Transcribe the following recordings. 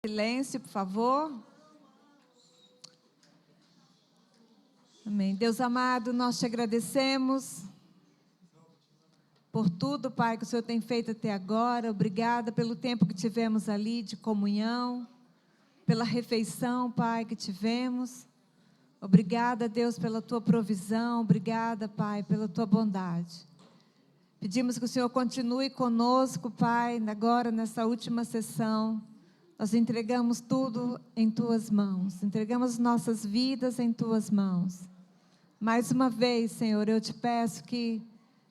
Silêncio, por favor. Amém. Deus amado, nós te agradecemos por tudo, Pai, que o Senhor tem feito até agora. Obrigada pelo tempo que tivemos ali de comunhão, pela refeição, Pai, que tivemos. Obrigada, Deus, pela tua provisão. Obrigada, Pai, pela tua bondade. Pedimos que o Senhor continue conosco, Pai, agora nessa última sessão. Nós entregamos tudo em tuas mãos, entregamos nossas vidas em tuas mãos. Mais uma vez, Senhor, eu te peço que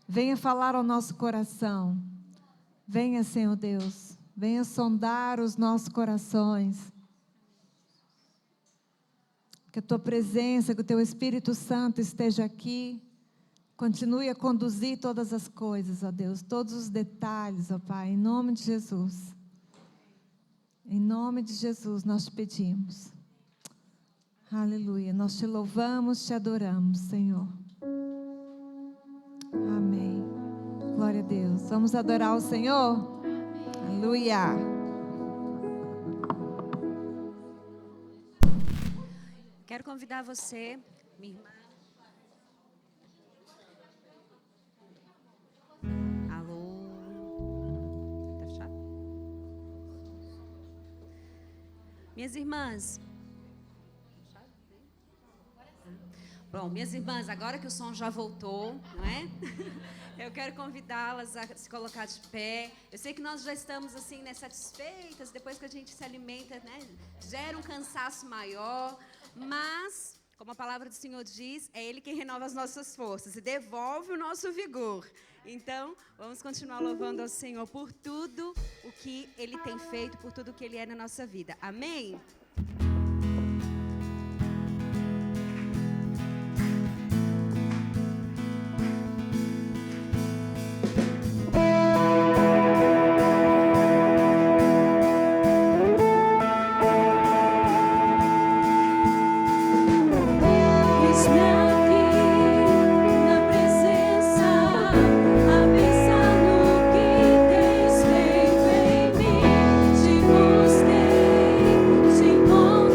venha falar ao nosso coração. Venha, Senhor Deus, venha sondar os nossos corações. Que a tua presença, que o teu Espírito Santo esteja aqui. Continue a conduzir todas as coisas, ó Deus, todos os detalhes, ó Pai, em nome de Jesus. Em nome de Jesus nós te pedimos. Aleluia. Nós te louvamos, te adoramos, Senhor. Amém. Glória a Deus. Vamos adorar o Senhor? Aleluia. Quero convidar você, minha irmã. Alô? Tá fechado? Minhas irmãs. Bom, minhas irmãs, agora que o som já voltou, não é? Eu quero convidá-las a se colocar de pé. Eu sei que nós já estamos assim, né, satisfeitas, depois que a gente se alimenta, né, gera um cansaço maior, mas, como a palavra do Senhor diz, é Ele quem renova as nossas forças e devolve o nosso vigor. Então, vamos continuar louvando ao Senhor por tudo o que Ele tem feito, por tudo o que Ele é na nossa vida. Amém? Te busquei, te encontrei.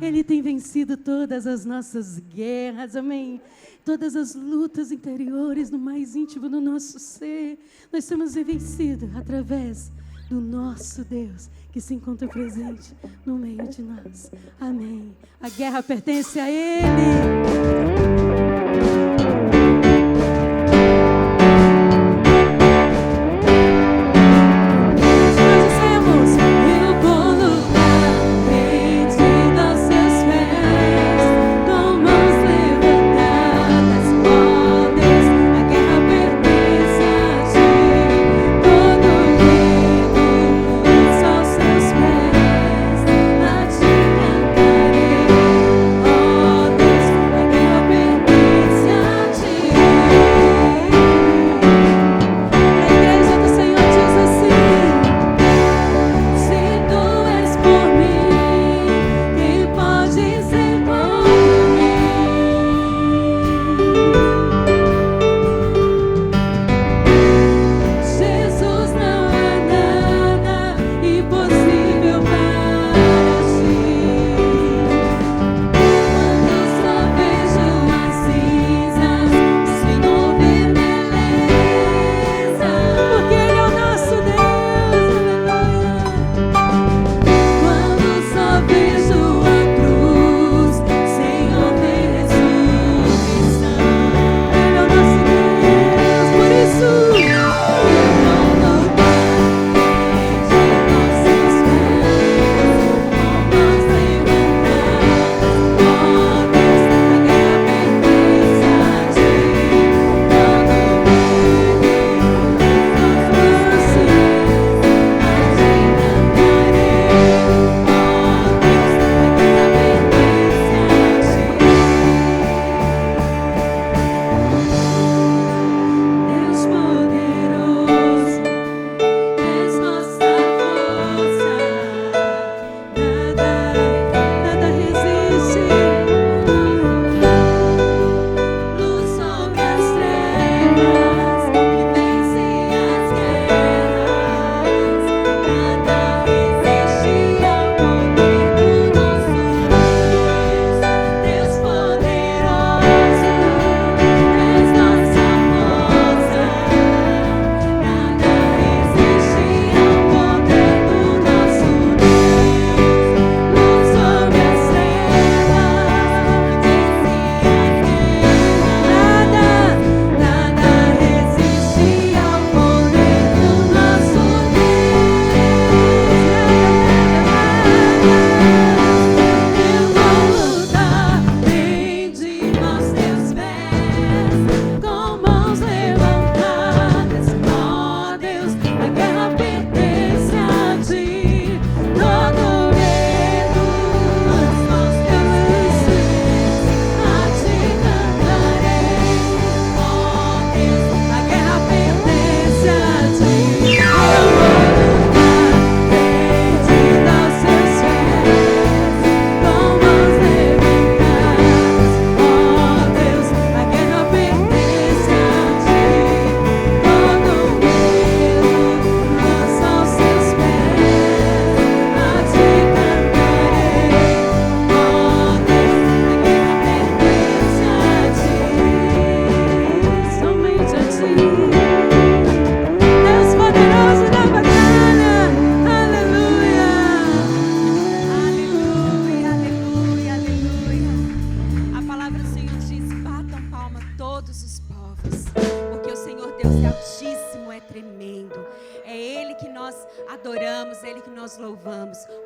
Ele tem vencido todas as nossas guerras, amém? Todas as lutas interiores no mais íntimo do nosso ser. Nós somos vencidos através do nosso Deus, que se encontra presente no meio de nós. Amém. A guerra pertence a Ele.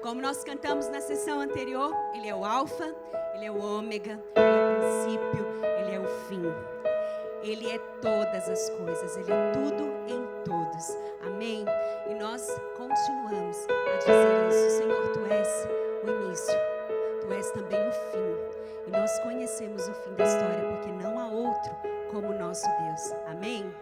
Como nós cantamos na sessão anterior, Ele é o Alfa, Ele é o Ômega, Ele é o princípio, Ele é o fim. Ele é todas as coisas, Ele é tudo em todos. Amém? E nós continuamos a dizer isso. Senhor, Tu és o início, Tu és também o fim. E nós conhecemos o fim da história, porque não há outro como o nosso Deus. Amém?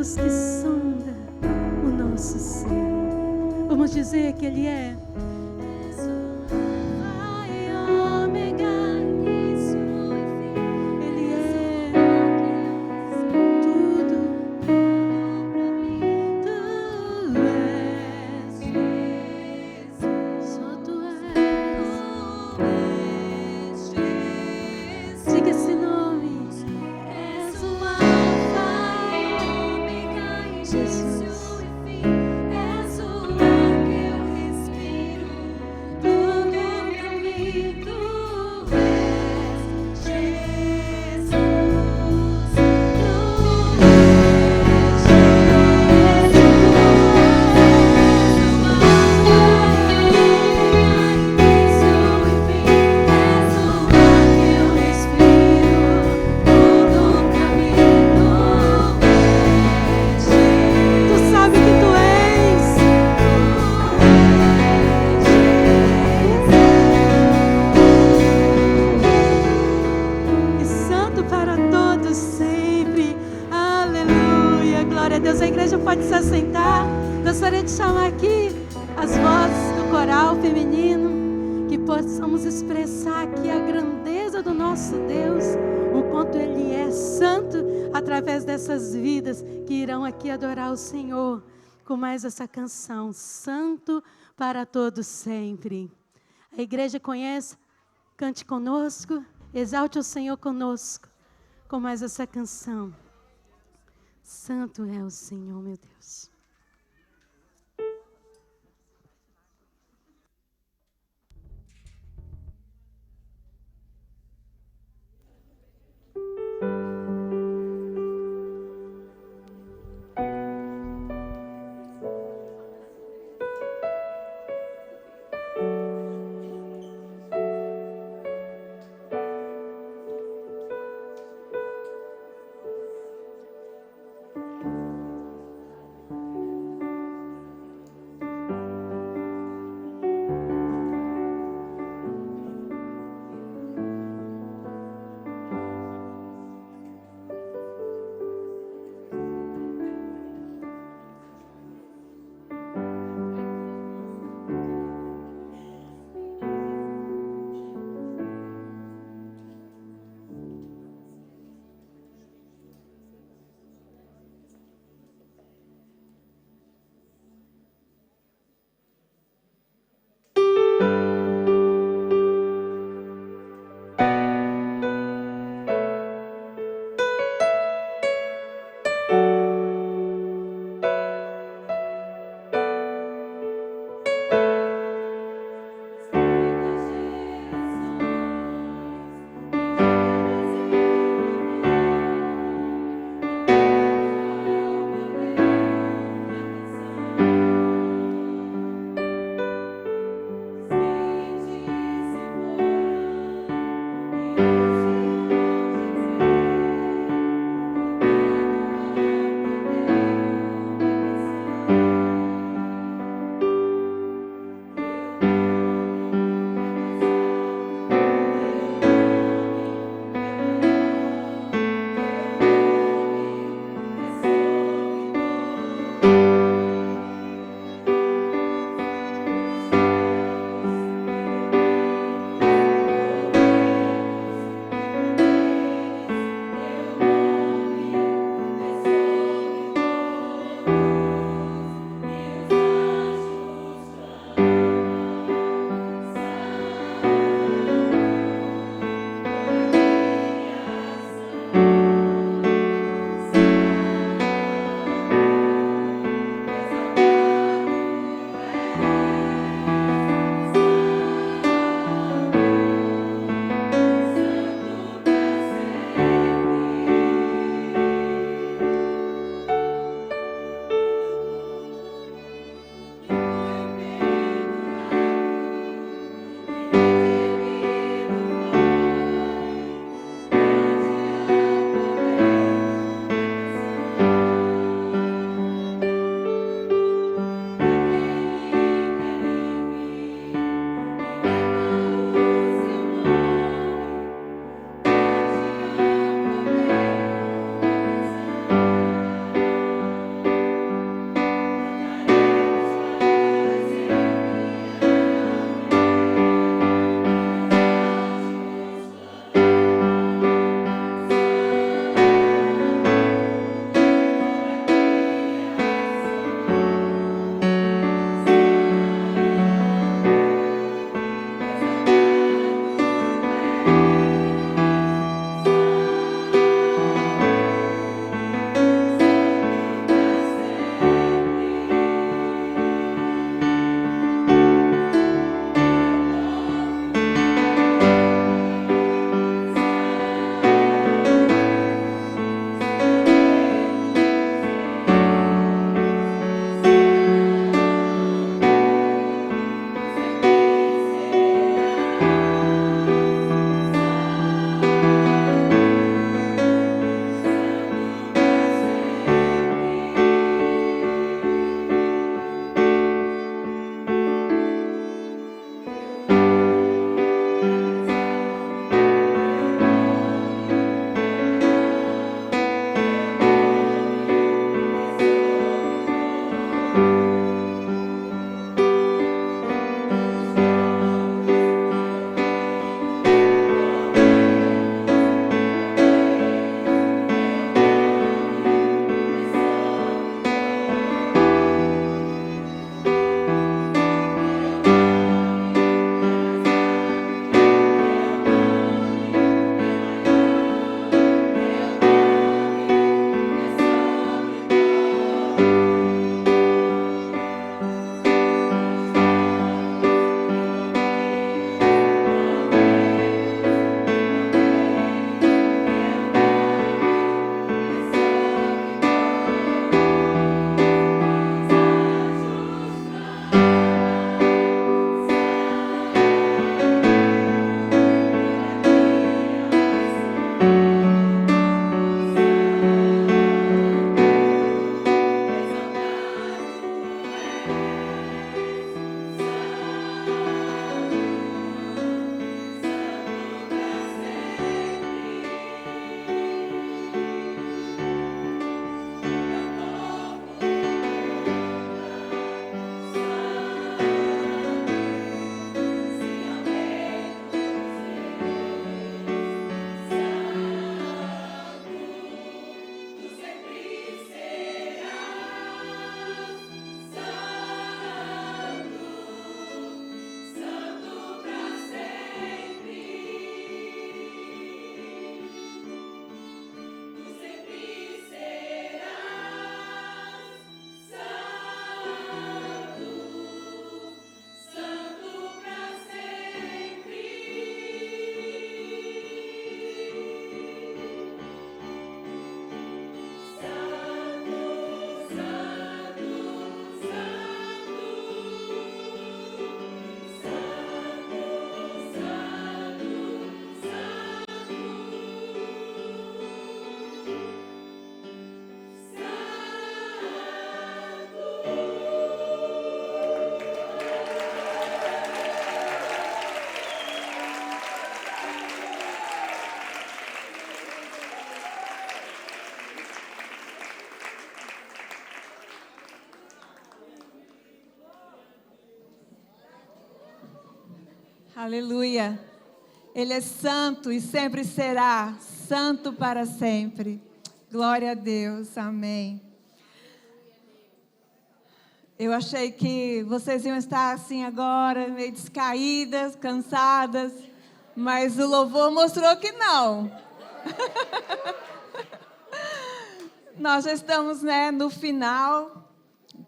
Deus que sonda o nosso ser. Vamos dizer que Ele é. Possamos expressar aqui a grandeza do nosso Deus, o quanto Ele é santo, através dessas vidas que irão aqui adorar o Senhor, com mais essa canção, Santo para todos sempre. A igreja conhece, cante conosco, exalte o Senhor conosco, com mais essa canção. Santo é o Senhor, meu Deus. Aleluia. Ele é santo e sempre será santo para sempre. Glória a Deus. Amém. Eu achei que vocês iam estar assim agora, meio descaídas, cansadas, mas o louvor mostrou que não. Nós já estamos, no final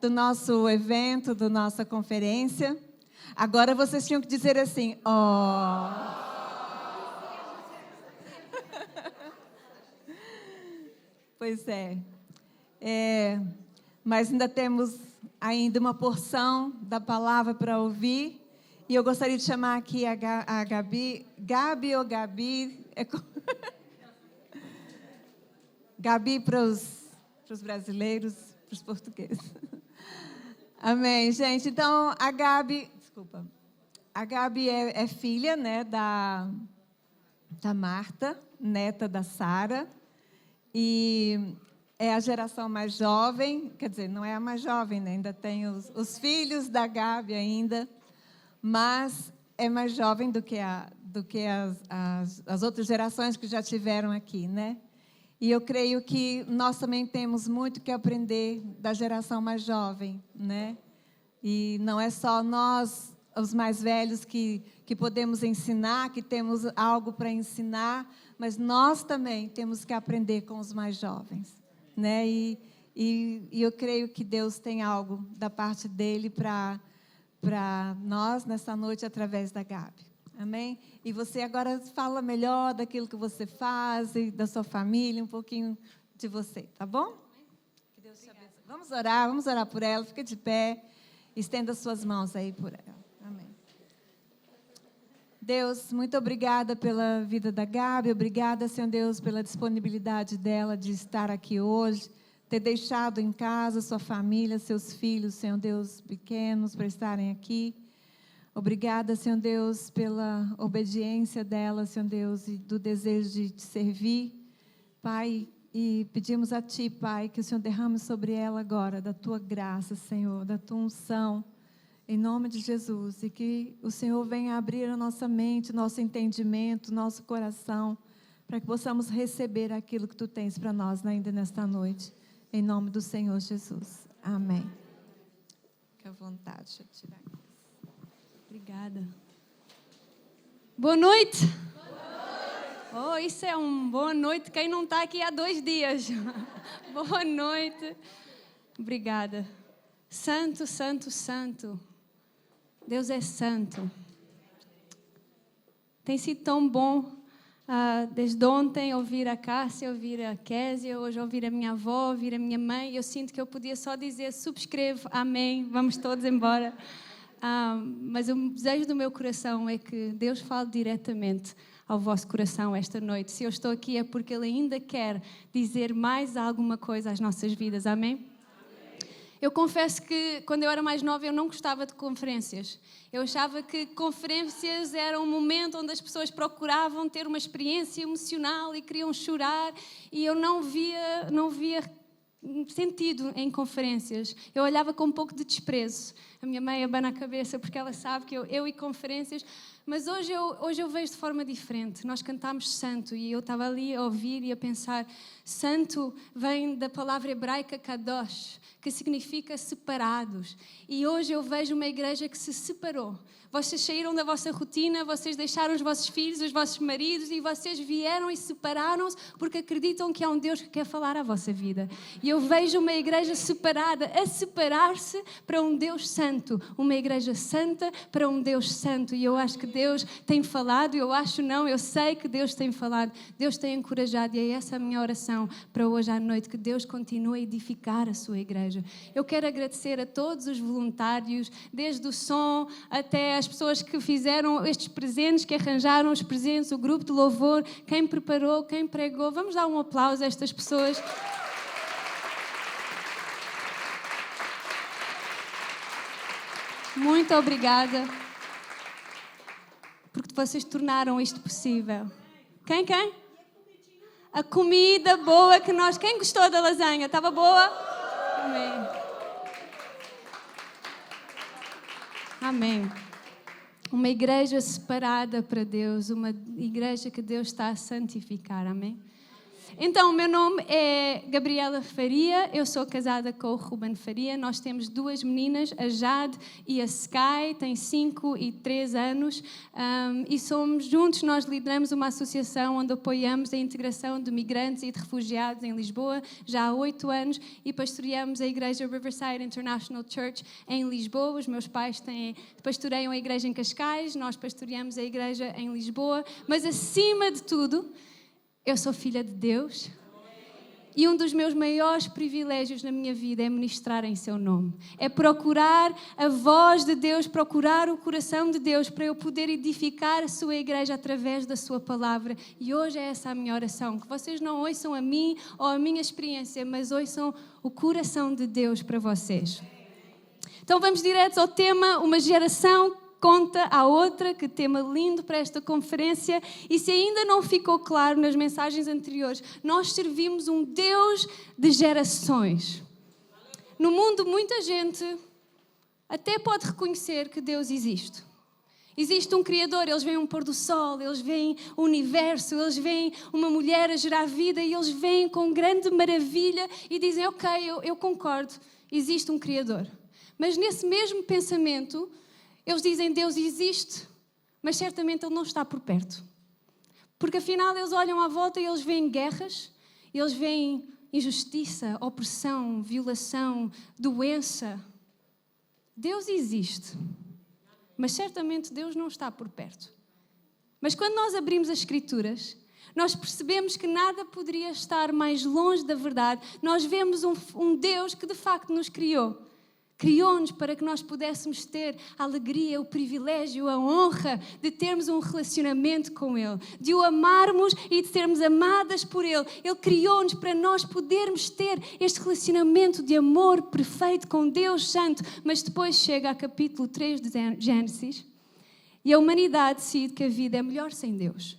do nosso evento, da nossa conferência. Agora vocês tinham que dizer assim, ó. Pois é. Mas ainda temos uma porção da palavra para ouvir. E eu gostaria de chamar aqui a Gabi. Gabi ou Gabi? Gabi para os brasileiros, para os portugueses. Amém, gente. Então, a Gabi é filha, da Marta, neta da Sara. E é a geração mais jovem, quer dizer, não é a mais jovem, ainda tem os filhos da Gabi ainda, mas é mais jovem do que as outras gerações que já tiveram aqui, E eu creio que nós também temos muito que aprender da geração mais jovem, E não é só nós, os mais velhos, que podemos ensinar, que temos algo para ensinar, mas nós também temos que aprender com os mais jovens, E eu creio que Deus tem algo da parte dele para nós nessa noite através da Gabi. Amém? E você agora fala melhor daquilo que você faz e da sua família, um pouquinho de você, tá bom? Que Deus te abençoe. Vamos orar por ela. Fica de pé, estenda suas mãos aí por ela. Amém. Deus, muito obrigada pela vida da Gabi, obrigada, Senhor Deus, pela disponibilidade dela de estar aqui hoje, ter deixado em casa sua família, seus filhos, Senhor Deus, pequenos, para estarem aqui. Obrigada, Senhor Deus, pela obediência dela, Senhor Deus, e do desejo de te servir, Pai, e pedimos a Ti, Pai, que o Senhor derrame sobre ela agora da Tua graça, Senhor, da Tua unção, em nome de Jesus, e que o Senhor venha abrir a nossa mente, nosso entendimento, nosso coração, para que possamos receber aquilo que Tu tens para nós ainda nesta noite, em nome do Senhor Jesus. Amém. Fique à vontade, deixa eu tirar aqui. Obrigada. Boa noite. Oh, isso é um boa noite. Quem não está aqui há 2 dias. Boa noite. Obrigada. Santo, santo, santo. Deus é santo. Tem sido tão bom desde ontem ouvir a Cássia, ouvir a Késia, hoje ouvir a minha avó, ouvir a minha mãe. Eu sinto que eu podia só dizer subscrevo, amém, vamos todos embora. Mas o desejo do meu coração é que Deus fale diretamente ao vosso coração esta noite. Se eu estou aqui é porque Ele ainda quer dizer mais alguma coisa às nossas vidas, amém? Eu confesso que quando eu era mais nova eu não gostava de conferências. Eu achava que conferências eram um momento onde as pessoas procuravam ter uma experiência emocional e queriam chorar, e eu não via sentido em conferências. Eu olhava com um pouco de desprezo. A minha mãe abana a cabeça porque ela sabe que eu e conferências. Mas hoje eu vejo de forma diferente. Nós cantámos santo e eu estava ali a ouvir e a pensar, santo vem da palavra hebraica kadosh, que significa separados. E hoje eu vejo uma igreja que se separou. Vocês saíram da vossa rotina, vocês deixaram os vossos filhos, os vossos maridos, e vocês vieram e separaram-se porque acreditam que há um Deus que quer falar à vossa vida. E eu vejo uma igreja separada, a separar-se para um Deus santo. Uma igreja santa para um Deus santo. E eu acho que Deus tem falado, eu sei que Deus tem falado, Deus tem encorajado, e é essa a minha oração para hoje à noite, que Deus continue a edificar a sua igreja. Eu quero agradecer a todos os voluntários, desde o som até as pessoas que fizeram estes presentes, que arranjaram os presentes, o grupo de louvor, quem preparou, quem pregou. Vamos dar um aplauso a estas pessoas. Muito obrigada, porque vocês tornaram isto possível. Quem? A comida boa que nós... Quem gostou da lasanha? Estava boa? Amém. Amém. uma igreja separada para Deus, uma igreja que Deus está a santificar, amém? Então, o meu nome é Gabriela Faria, eu sou casada com o Ruben Faria, nós temos 2 meninas, a Jade e a Sky, têm 5 e 3 anos, e juntos nós lideramos uma associação onde apoiamos a integração de migrantes e de refugiados em Lisboa, já há 8 anos, e pastoreamos a igreja Riverside International Church em Lisboa. Os meus pais pastoreiam a igreja em Cascais, nós pastoreamos a igreja em Lisboa, mas acima de tudo, eu sou filha de Deus e um dos meus maiores privilégios na minha vida é ministrar em seu nome. É procurar a voz de Deus, procurar o coração de Deus para eu poder edificar a sua igreja através da sua palavra. E hoje é essa a minha oração, que vocês não ouçam a mim ou a minha experiência, mas ouçam o coração de Deus para vocês. Então vamos direto ao tema, uma geração conta à outra, que tema lindo para esta conferência. E se ainda não ficou claro nas mensagens anteriores, nós servimos um Deus de gerações. No mundo, muita gente até pode reconhecer que Deus existe. Existe um Criador, eles veem um pôr do sol, eles veem o universo, eles veem uma mulher a gerar vida e eles veem com grande maravilha e dizem, ok, eu concordo, existe um Criador. Mas nesse mesmo pensamento, eles dizem, Deus existe, mas certamente Ele não está por perto. Porque afinal eles olham à volta e eles veem guerras, eles veem injustiça, opressão, violação, doença. Deus existe, mas certamente Deus não está por perto. Mas quando nós abrimos as Escrituras, nós percebemos que nada poderia estar mais longe da verdade. Nós vemos um Deus que de facto nos criou. Criou-nos para que nós pudéssemos ter a alegria, o privilégio, a honra de termos um relacionamento com Ele, de o amarmos e de sermos amadas por Ele. Ele criou-nos para nós podermos ter este relacionamento de amor perfeito com Deus Santo. Mas depois chega a capítulo 3 de Gênesis e a humanidade decide que a vida é melhor sem Deus.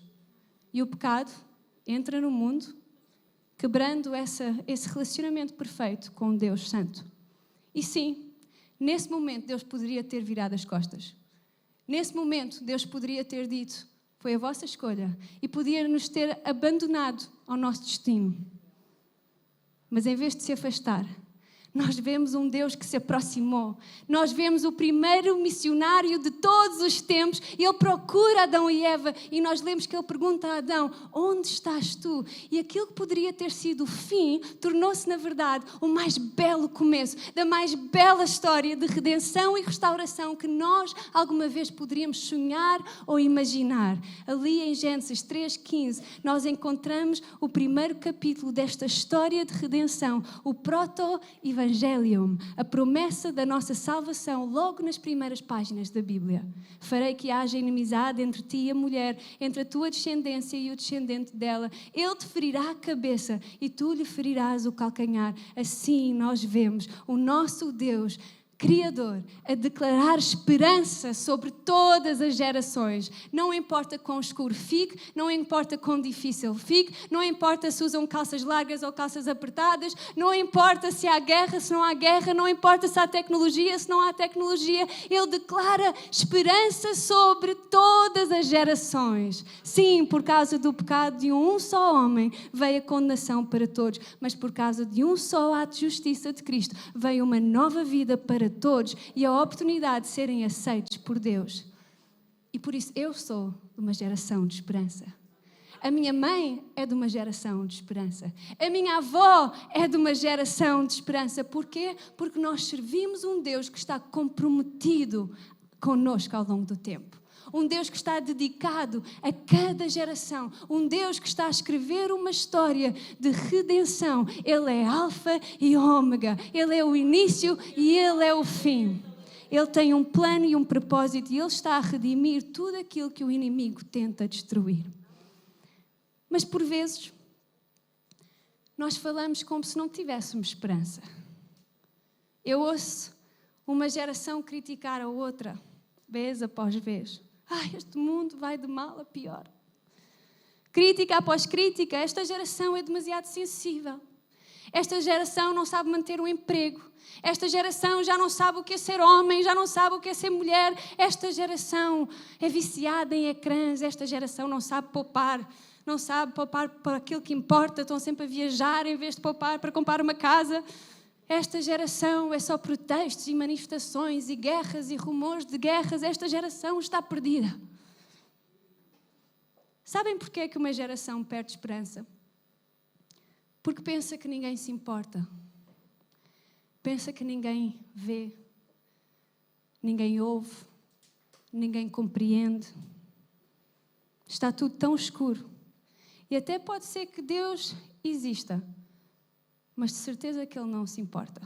E o pecado entra no mundo, quebrando esse relacionamento perfeito com Deus Santo. E sim, nesse momento Deus poderia ter virado as costas. Nesse momento Deus poderia ter dito, foi a vossa escolha, e podia nos ter abandonado ao nosso destino. Mas em vez de se afastar, nós vemos um Deus que se aproximou. Nós vemos o primeiro missionário de todos os tempos. Ele procura Adão e Eva e nós lemos que ele pergunta a Adão, onde estás tu? E aquilo que poderia ter sido o fim, tornou-se na verdade o mais belo começo, da mais bela história de redenção e restauração que nós alguma vez poderíamos sonhar ou imaginar. Ali em Gênesis 3:15, nós encontramos o primeiro capítulo desta história de redenção, o proto-evangelium, a promessa da nossa salvação, logo nas primeiras páginas da Bíblia. Farei que haja inimizade entre ti e a mulher, entre a tua descendência e o descendente dela. Ele te ferirá a cabeça e tu lhe ferirás o calcanhar. Assim nós vemos o nosso Deus Criador a declarar esperança sobre todas as gerações. Não importa quão escuro fique, não importa quão difícil fique, não importa se usam calças largas ou calças apertadas, não importa se há guerra, se não há guerra, não importa se há tecnologia, se não há tecnologia. Ele declara esperança sobre todas as gerações. Sim, por causa do pecado de um só homem veio a condenação para todos, mas por causa de um só ato de justiça de Cristo veio uma nova vida para todos e a oportunidade de serem aceitos por Deus. E por isso eu sou de uma geração de esperança. A minha mãe é de uma geração de esperança. A minha avó é de uma geração de esperança. Porquê? Porque nós servimos um Deus que está comprometido connosco ao longo do tempo. Um Deus que está dedicado a cada geração. Um Deus que está a escrever uma história de redenção. Ele é alfa e ômega. Ele é o início e Ele é o fim. Ele tem um plano e um propósito e Ele está a redimir tudo aquilo que o inimigo tenta destruir. Mas por vezes, nós falamos como se não tivéssemos esperança. Eu ouço uma geração criticar a outra, vez após vez. Este mundo vai de mal a pior. Crítica após crítica, esta geração é demasiado sensível. Esta geração não sabe manter um emprego. Esta geração já não sabe o que é ser homem, já não sabe o que é ser mulher. Esta geração é viciada em ecrãs. Esta geração não sabe poupar. Não sabe poupar para aquilo que importa. Estão sempre a viajar em vez de poupar para comprar uma casa. Esta geração é só protestos e manifestações e guerras e rumores de guerras. Esta geração está perdida. Sabem porquê é que uma geração perde esperança? Porque pensa que ninguém se importa. Pensa que ninguém vê, ninguém ouve, ninguém compreende. Está tudo tão escuro. E até pode ser que Deus exista, mas de certeza que Ele não se importa.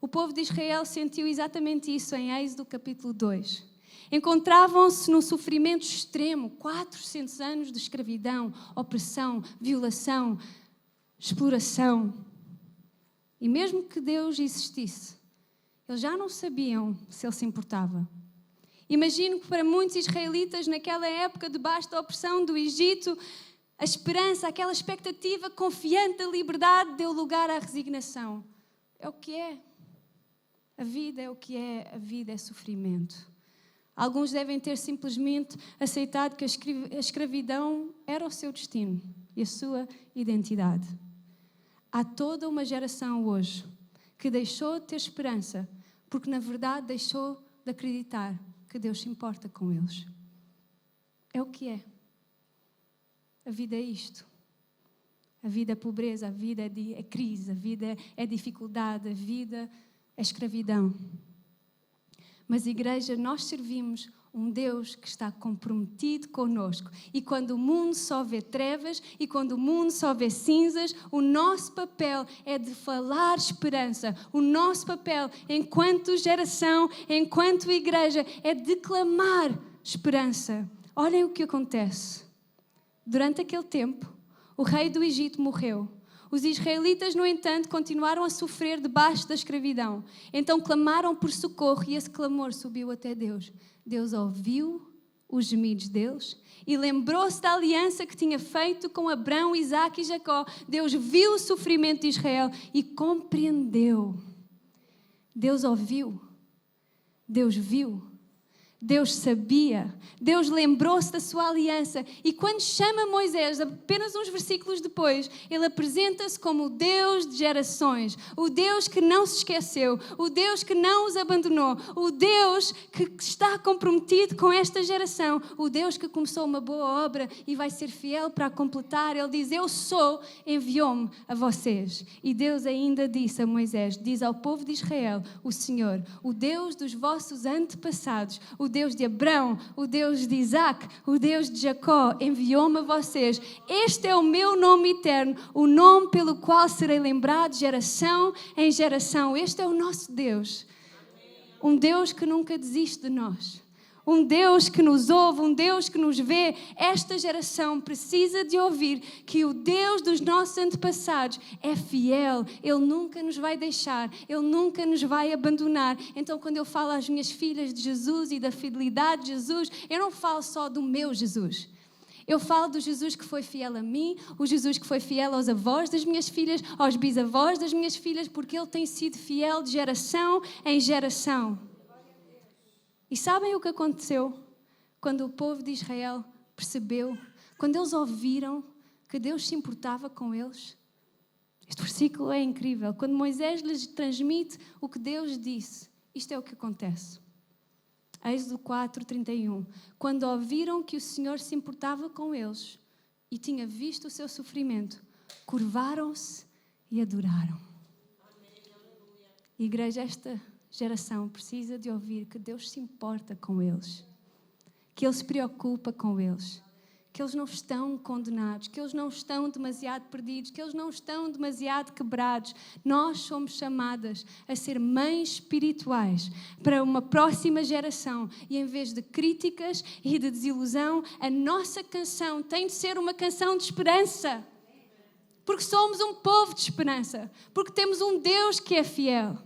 O povo de Israel sentiu exatamente isso em Êxodo capítulo 2. Encontravam-se num sofrimento extremo, 400 anos de escravidão, opressão, violação, exploração. E mesmo que Deus existisse, eles já não sabiam se Ele se importava. Imagino que para muitos israelitas naquela época, debaixo da opressão do Egito, a esperança, aquela expectativa confiante da liberdade deu lugar à resignação. É o que é. A vida é o que é. A vida é sofrimento. Alguns devem ter simplesmente aceitado que a escravidão era o seu destino e a sua identidade. Há toda uma geração hoje que deixou de ter esperança porque, na verdade, deixou de acreditar que Deus se importa com eles. É o que é. A vida é isto. A vida é pobreza, a vida é crise, a vida é dificuldade, a vida é escravidão. Mas, igreja, nós servimos um Deus que está comprometido conosco. E quando o mundo só vê trevas e quando o mundo só vê cinzas, o nosso papel é de falar esperança. O nosso papel, enquanto geração, enquanto igreja, é declamar esperança. Olhem o que acontece. Durante aquele tempo, o rei do Egito morreu. Os israelitas, no entanto, continuaram a sofrer debaixo da escravidão. Então clamaram por socorro e esse clamor subiu até Deus. Deus ouviu os gemidos deles e lembrou-se da aliança que tinha feito com Abraão, Isaque e Jacó. Deus viu o sofrimento de Israel e compreendeu. Deus ouviu. Deus viu. Deus sabia, Deus lembrou-se da sua aliança e quando chama Moisés, apenas uns versículos depois, ele apresenta-se como o Deus de gerações, o Deus que não se esqueceu, o Deus que não os abandonou, o Deus que está comprometido com esta geração, o Deus que começou uma boa obra e vai ser fiel para a completar. Ele diz, eu sou, enviou-me a vocês. E Deus ainda disse a Moisés, diz ao povo de Israel, o Senhor, o Deus dos vossos antepassados, o Deus de Abraão, o Deus de Isaque, o Deus de Jacó, enviou-me a vocês. Este é o meu nome eterno, o nome pelo qual serei lembrado de geração em geração. Este é o nosso Deus. Um Deus que nunca desiste de nós. Um Deus que nos ouve, um Deus que nos vê. Esta geração precisa de ouvir que o Deus dos nossos antepassados é fiel. Ele nunca nos vai deixar, Ele nunca nos vai abandonar. Então, quando eu falo às minhas filhas de Jesus e da fidelidade de Jesus, eu não falo só do meu Jesus. Eu falo do Jesus que foi fiel a mim, o Jesus que foi fiel aos avós das minhas filhas, aos bisavós das minhas filhas, porque Ele tem sido fiel de geração em geração. E sabem o que aconteceu quando o povo de Israel percebeu, quando eles ouviram que Deus se importava com eles? Este versículo é incrível. Quando Moisés lhes transmite o que Deus disse, isto é o que acontece. Êxodo 4:31. Quando ouviram que o Senhor se importava com eles e tinha visto o seu sofrimento, curvaram-se e adoraram. Igreja, esta geração precisa de ouvir que Deus se importa com eles, que Ele se preocupa com eles, que eles não estão condenados, que eles não estão demasiado perdidos, que eles não estão demasiado quebrados. Nós somos chamadas a ser mães espirituais para uma próxima geração e em vez de críticas e de desilusão, a nossa canção tem de ser uma canção de esperança, porque somos um povo de esperança, porque temos um Deus que é fiel.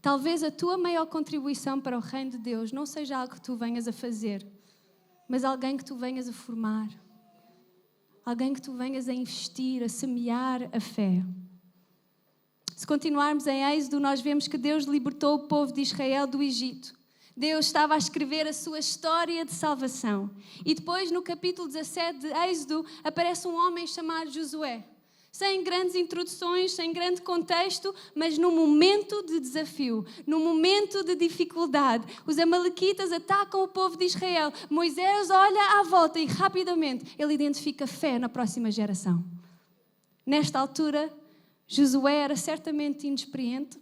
Talvez a tua maior contribuição para o reino de Deus não seja algo que tu venhas a fazer, mas alguém que tu venhas a formar. Alguém que tu venhas a investir, a semear a fé. Se continuarmos em Êxodo, nós vemos que Deus libertou o povo de Israel do Egito. Deus estava a escrever a sua história de salvação. E depois, no capítulo 17 de Êxodo, aparece um homem chamado Josué. Sem grandes introduções, sem grande contexto, mas num momento de desafio, num momento de dificuldade. Os amalequitas atacam o povo de Israel. Moisés olha à volta e rapidamente ele identifica fé na próxima geração. Nesta altura, Josué era certamente inexperiente,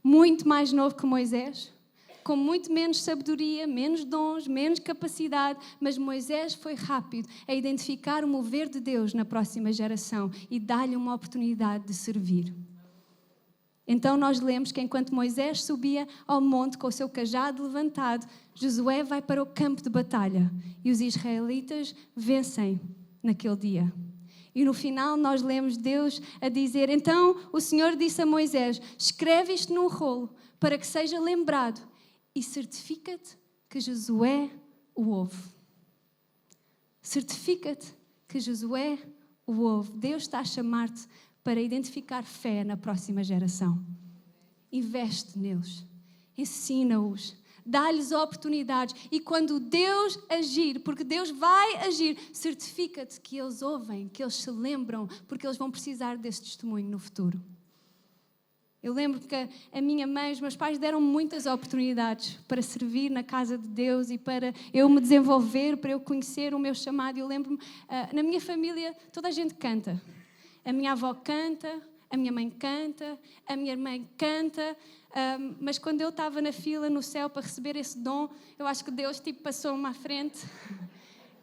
muito mais novo que Moisés, com muito menos sabedoria, menos dons, menos capacidade, mas Moisés foi rápido a identificar o mover de Deus na próxima geração e dar-lhe uma oportunidade de servir. Então nós lemos que enquanto Moisés subia ao monte com o seu cajado levantado, Josué vai para o campo de batalha e os israelitas vencem naquele dia. E no final nós lemos Deus a dizer: então o Senhor disse a Moisés, escreve isto num rolo para que seja lembrado e certifica-te que Josué o ouve. Certifica-te que Josué o ouve. Deus está a chamar-te para identificar fé na próxima geração. Investe neles, ensina-os, dá-lhes oportunidades e quando Deus agir, porque Deus vai agir, certifica-te que eles ouvem, que eles se lembram, porque eles vão precisar desse testemunho no futuro. Eu lembro que a minha mãe, os meus pais deram muitas oportunidades para servir na casa de Deus e para eu me desenvolver, para eu conhecer o meu chamado. Eu lembro-me, na minha família, toda a gente canta. A minha avó canta, a minha mãe canta, a minha irmã canta, mas quando eu estava na fila no céu para receber esse dom, eu acho que Deus passou-me à frente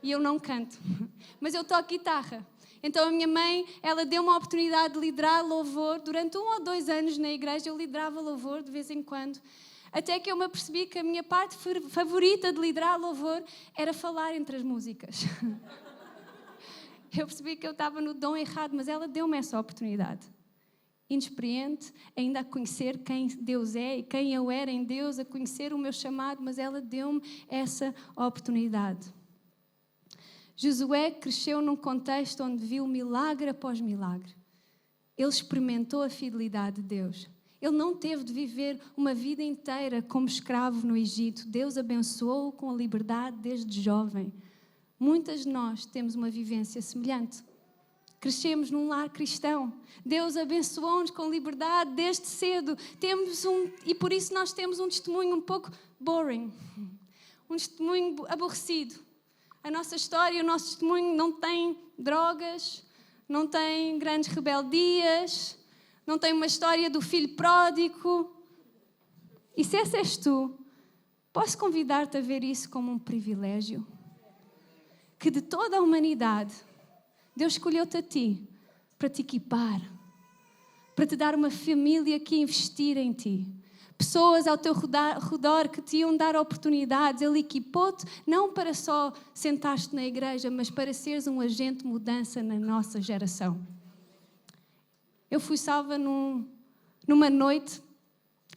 e eu não canto. Mas eu toco guitarra. Então a minha mãe, ela deu uma oportunidade de liderar louvor. Durante 1 ou 2 anos na igreja eu liderava louvor de vez em quando. Até que eu me apercebi que a minha parte favorita de liderar louvor era falar entre as músicas. Eu percebi que eu estava no dom errado, mas ela deu-me essa oportunidade. Inexperiente, ainda a conhecer quem Deus é e quem eu era em Deus, a conhecer o meu chamado, mas ela deu-me essa oportunidade. Josué cresceu num contexto onde viu milagre após milagre. Ele experimentou a fidelidade de Deus. Ele não teve de viver uma vida inteira como escravo no Egito. Deus abençoou-o com a liberdade desde jovem. Muitas de nós temos uma vivência semelhante. Crescemos num lar cristão. Deus abençoou-nos com liberdade desde cedo. E por isso nós temos um testemunho um pouco boring. Um testemunho aborrecido. A nossa história, o nosso testemunho não tem drogas, não tem grandes rebeldias, não tem uma história do filho pródigo. E se esse és tu, posso convidar-te a ver isso como um privilégio? Que de toda a humanidade, Deus escolheu-te a ti para te equipar, para te dar uma família que investir em ti. Pessoas ao teu redor que te iam dar oportunidades. Ele equipou-te não para só sentar-te na igreja, mas para seres um agente de mudança na nossa geração. Eu fui salva numa noite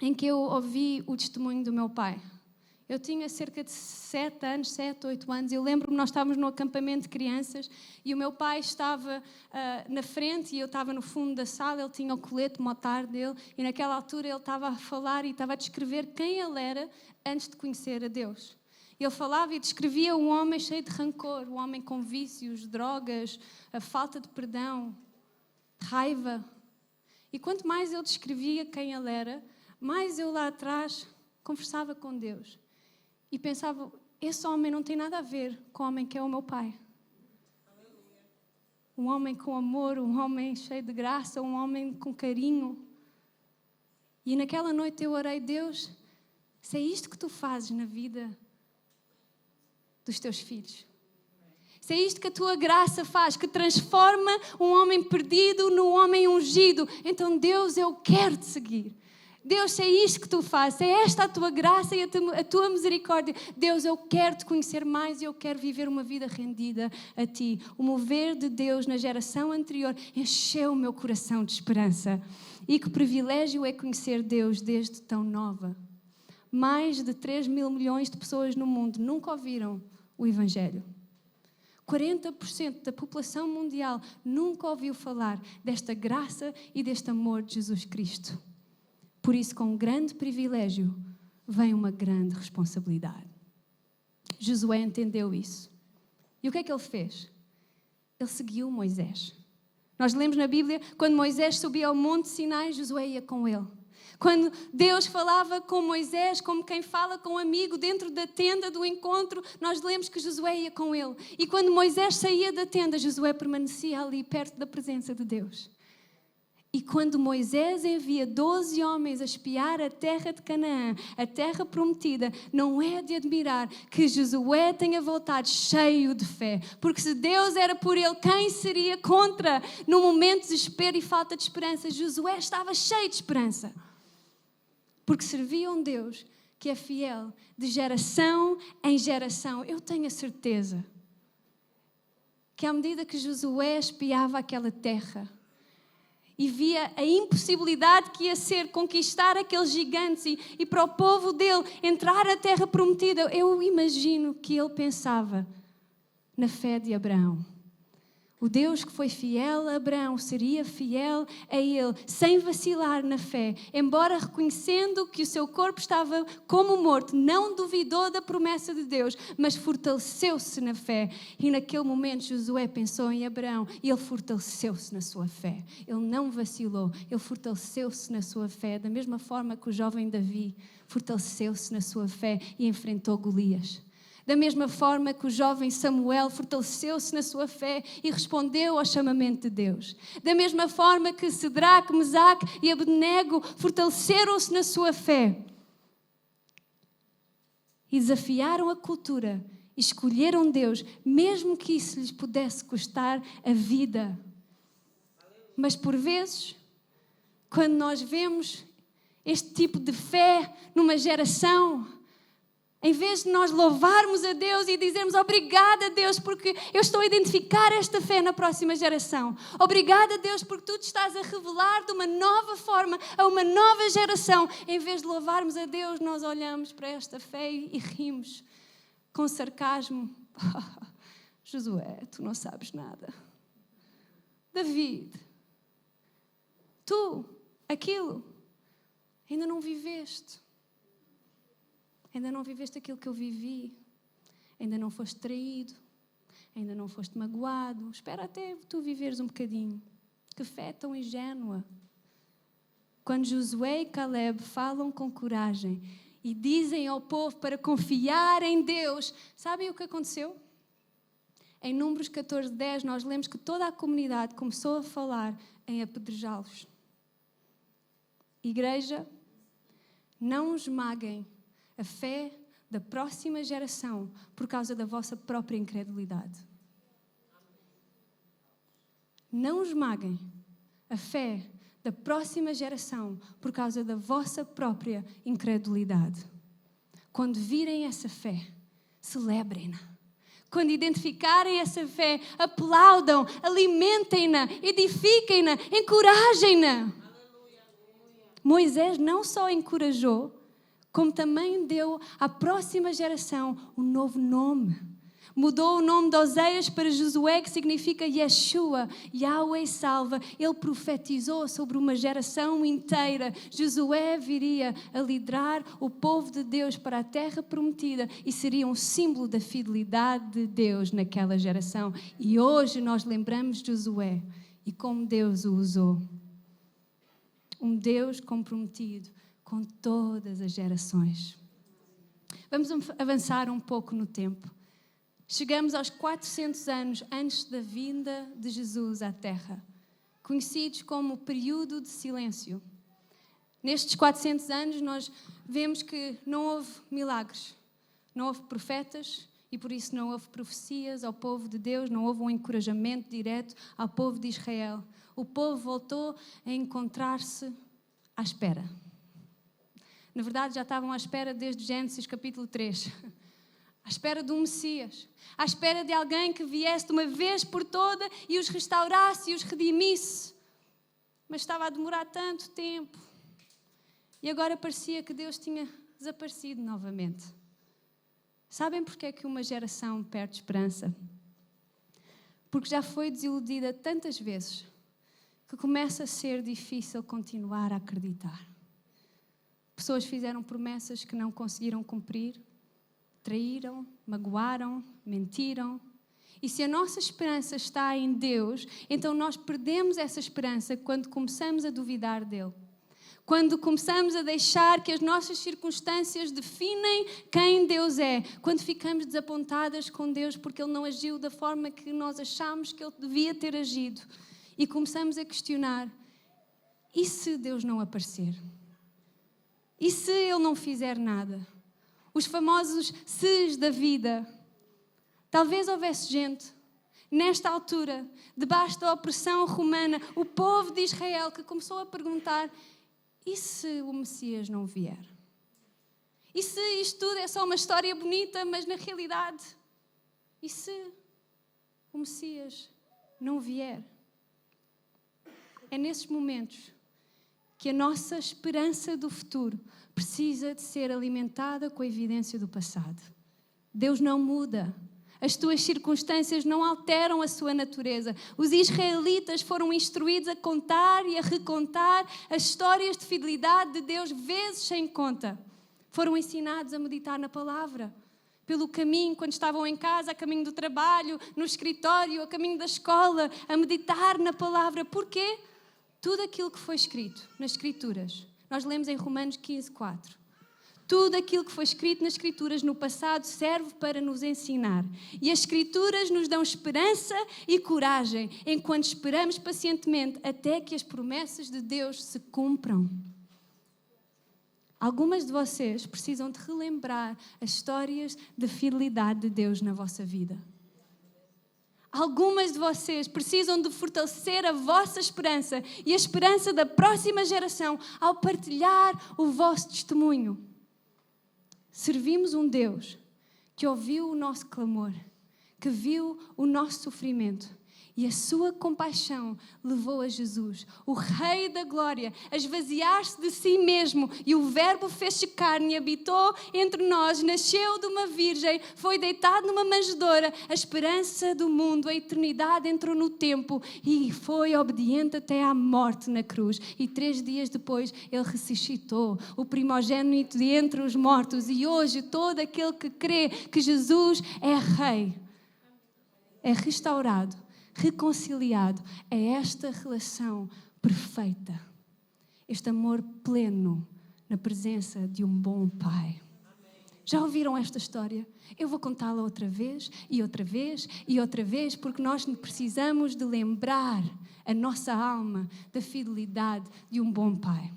em que eu ouvi o testemunho do meu pai. Eu tinha cerca de 7, 8 anos. Eu lembro-me, nós estávamos no acampamento de crianças e o meu pai estava na frente e eu estava no fundo da sala. Ele tinha o colete motar dele e naquela altura ele estava a falar e estava a descrever quem ele era antes de conhecer a Deus. Ele falava e descrevia um homem cheio de rancor, um homem com vícios, drogas, a falta de perdão, raiva. E quanto mais ele descrevia quem ele era, mais eu lá atrás conversava com Deus. E pensava, esse homem não tem nada a ver com o homem que é o meu pai. Um homem com amor, um homem cheio de graça, um homem com carinho. E naquela noite eu orei, Deus, se é isto que tu fazes na vida dos teus filhos. Se é isto que a tua graça faz, que transforma um homem perdido num homem ungido. Então, Deus, eu quero te seguir. Deus, se é isto que tu fazes, se é esta a tua graça e a tua misericórdia, Deus, eu quero te conhecer mais e eu quero viver uma vida rendida a ti. O mover de Deus na geração anterior encheu o meu coração de esperança. E que privilégio é conhecer Deus desde tão nova. Mais de 3 mil milhões de pessoas no mundo nunca ouviram o Evangelho. 40% da população mundial nunca ouviu falar desta graça e deste amor de Jesus Cristo. Por isso, com um grande privilégio, vem uma grande responsabilidade. Josué entendeu isso. E o que é que ele fez? Ele seguiu Moisés. Nós lemos na Bíblia, quando Moisés subia ao Monte Sinai, Josué ia com ele. Quando Deus falava com Moisés, como quem fala com um amigo dentro da tenda do encontro, nós lemos que Josué ia com ele. E quando Moisés saía da tenda, Josué permanecia ali perto da presença de Deus. E quando Moisés envia 12 homens a espiar a terra de Canaã, a terra prometida, não é de admirar que Josué tenha voltado cheio de fé. Porque se Deus era por ele, quem seria contra? No momento de desespero e falta de esperança, Josué estava cheio de esperança. Porque servia um Deus que é fiel de geração em geração. Eu tenho a certeza que à medida que Josué espiava aquela terra e via a impossibilidade que ia ser conquistar aqueles gigantes e para o povo dele entrar na terra prometida, eu imagino que ele pensava na fé de Abraão. O Deus que foi fiel a Abraão seria fiel a ele, sem vacilar na fé. Embora reconhecendo que o seu corpo estava como morto, não duvidou da promessa de Deus, mas fortaleceu-se na fé. E naquele momento Josué pensou em Abraão e ele fortaleceu-se na sua fé. Ele não vacilou, ele fortaleceu-se na sua fé. Da mesma forma que o jovem Davi fortaleceu-se na sua fé e enfrentou Golias. Da mesma forma que o jovem Samuel fortaleceu-se na sua fé e respondeu ao chamamento de Deus. Da mesma forma que Cedraque, Mesaque e Abednego fortaleceram-se na sua fé e desafiaram a cultura e escolheram Deus, mesmo que isso lhes pudesse custar a vida. Mas por vezes, quando nós vemos este tipo de fé numa geração, em vez de nós louvarmos a Deus e dizermos obrigada, Deus, porque eu estou a identificar esta fé na próxima geração. Obrigada, Deus, porque tu te estás a revelar de uma nova forma a uma nova geração. Em vez de louvarmos a Deus, nós olhamos para esta fé e rimos com sarcasmo. Josué, tu não sabes nada. David, tu, aquilo, ainda não viveste. Ainda não viveste aquilo que eu vivi. Ainda não foste traído. Ainda não foste magoado. Espera até tu viveres um bocadinho. Que fé tão ingênua. Quando Josué e Caleb falam com coragem e dizem ao povo para confiar em Deus, sabem o que aconteceu? Em Números 14:10 nós lemos que toda a comunidade começou a falar em apedrejá-los. Igreja, não esmaguem a fé da próxima geração por causa da vossa própria incredulidade. Não esmaguem a fé da próxima geração por causa da vossa própria incredulidade. Quando virem essa fé, celebrem-na. Quando identificarem essa fé, aplaudam, alimentem-na, edifiquem-na, encorajem-na. Moisés não só encorajou, como também deu à próxima geração um novo nome. Mudou o nome de Oseias para Josué, que significa Yeshua, Yahweh salva. Ele profetizou sobre uma geração inteira. Josué viria a liderar o povo de Deus para a terra prometida e seria um símbolo da fidelidade de Deus naquela geração. E hoje nós lembramos de Josué e como Deus o usou. Um Deus comprometido com todas as gerações. Vamos avançar um pouco no tempo. Chegamos aos 400 anos antes da vinda de Jesus à Terra, conhecidos como o período de silêncio. Nestes 400 anos nós vemos que não houve milagres, não houve profetas e por isso não houve profecias ao povo de Deus, não houve um encorajamento direto ao povo de Israel. O povo voltou a encontrar-se à espera. Na verdade, já estavam à espera desde Gênesis capítulo 3. À espera de um Messias. À espera de alguém que viesse de uma vez por toda e os restaurasse e os redimisse. Mas estava a demorar tanto tempo. E agora parecia que Deus tinha desaparecido novamente. Sabem porque é que uma geração perde esperança? porque já foi desiludida tantas vezes que começa a ser difícil continuar a acreditar. Pessoas fizeram promessas que não conseguiram cumprir, traíram, magoaram, mentiram. E se a nossa esperança está em Deus, então nós perdemos essa esperança quando começamos a duvidar dele. Quando começamos a deixar que as nossas circunstâncias definem quem Deus é. Quando ficamos desapontadas com Deus porque Ele não agiu da forma que nós achamos que Ele devia ter agido. E começamos a questionar, e se Deus não aparecer? E se Ele não fizer nada? Os famosos ses da vida. Talvez houvesse gente, nesta altura, debaixo da opressão romana, o povo de Israel que começou a perguntar, e se o Messias não vier? E se isto tudo é só uma história bonita, mas na realidade, e se o Messias não vier? É nesses momentos que a nossa esperança do futuro precisa de ser alimentada com a evidência do passado. Deus não muda. As tuas circunstâncias não alteram a sua natureza. Os israelitas foram instruídos a contar e a recontar as histórias de fidelidade de Deus vezes sem conta. Foram ensinados a meditar na palavra. Pelo caminho, quando estavam em casa, a caminho do trabalho, no escritório, a caminho da escola, a meditar na palavra. Porquê? Tudo aquilo que foi escrito nas Escrituras. Nós lemos em Romanos 15:4. Tudo aquilo que foi escrito nas Escrituras no passado serve para nos ensinar. E as Escrituras nos dão esperança e coragem, enquanto esperamos pacientemente até que as promessas de Deus se cumpram. Algumas de vocês precisam de relembrar as histórias de fidelidade de Deus na vossa vida. Algumas de vocês precisam de fortalecer a vossa esperança e a esperança da próxima geração ao partilhar o vosso testemunho. Servimos um Deus que ouviu o nosso clamor, que viu o nosso sofrimento e a sua compaixão levou a Jesus, o Rei da Glória, a esvaziar-se de si mesmo, e o Verbo fez-se carne e habitou entre nós, nasceu de uma virgem, foi deitado numa manjedoura, a esperança do mundo, a eternidade entrou no tempo e foi obediente até à morte na cruz. E 3 dias depois ele ressuscitou, o primogênito de entre os mortos, e hoje todo aquele que crê que Jesus é Rei, é restaurado, reconciliado a esta relação perfeita, este amor pleno na presença de um bom Pai. Já ouviram esta história? Eu vou contá-la outra vez e outra vez e outra vez, porque nós precisamos de lembrar a nossa alma da fidelidade de um bom Pai.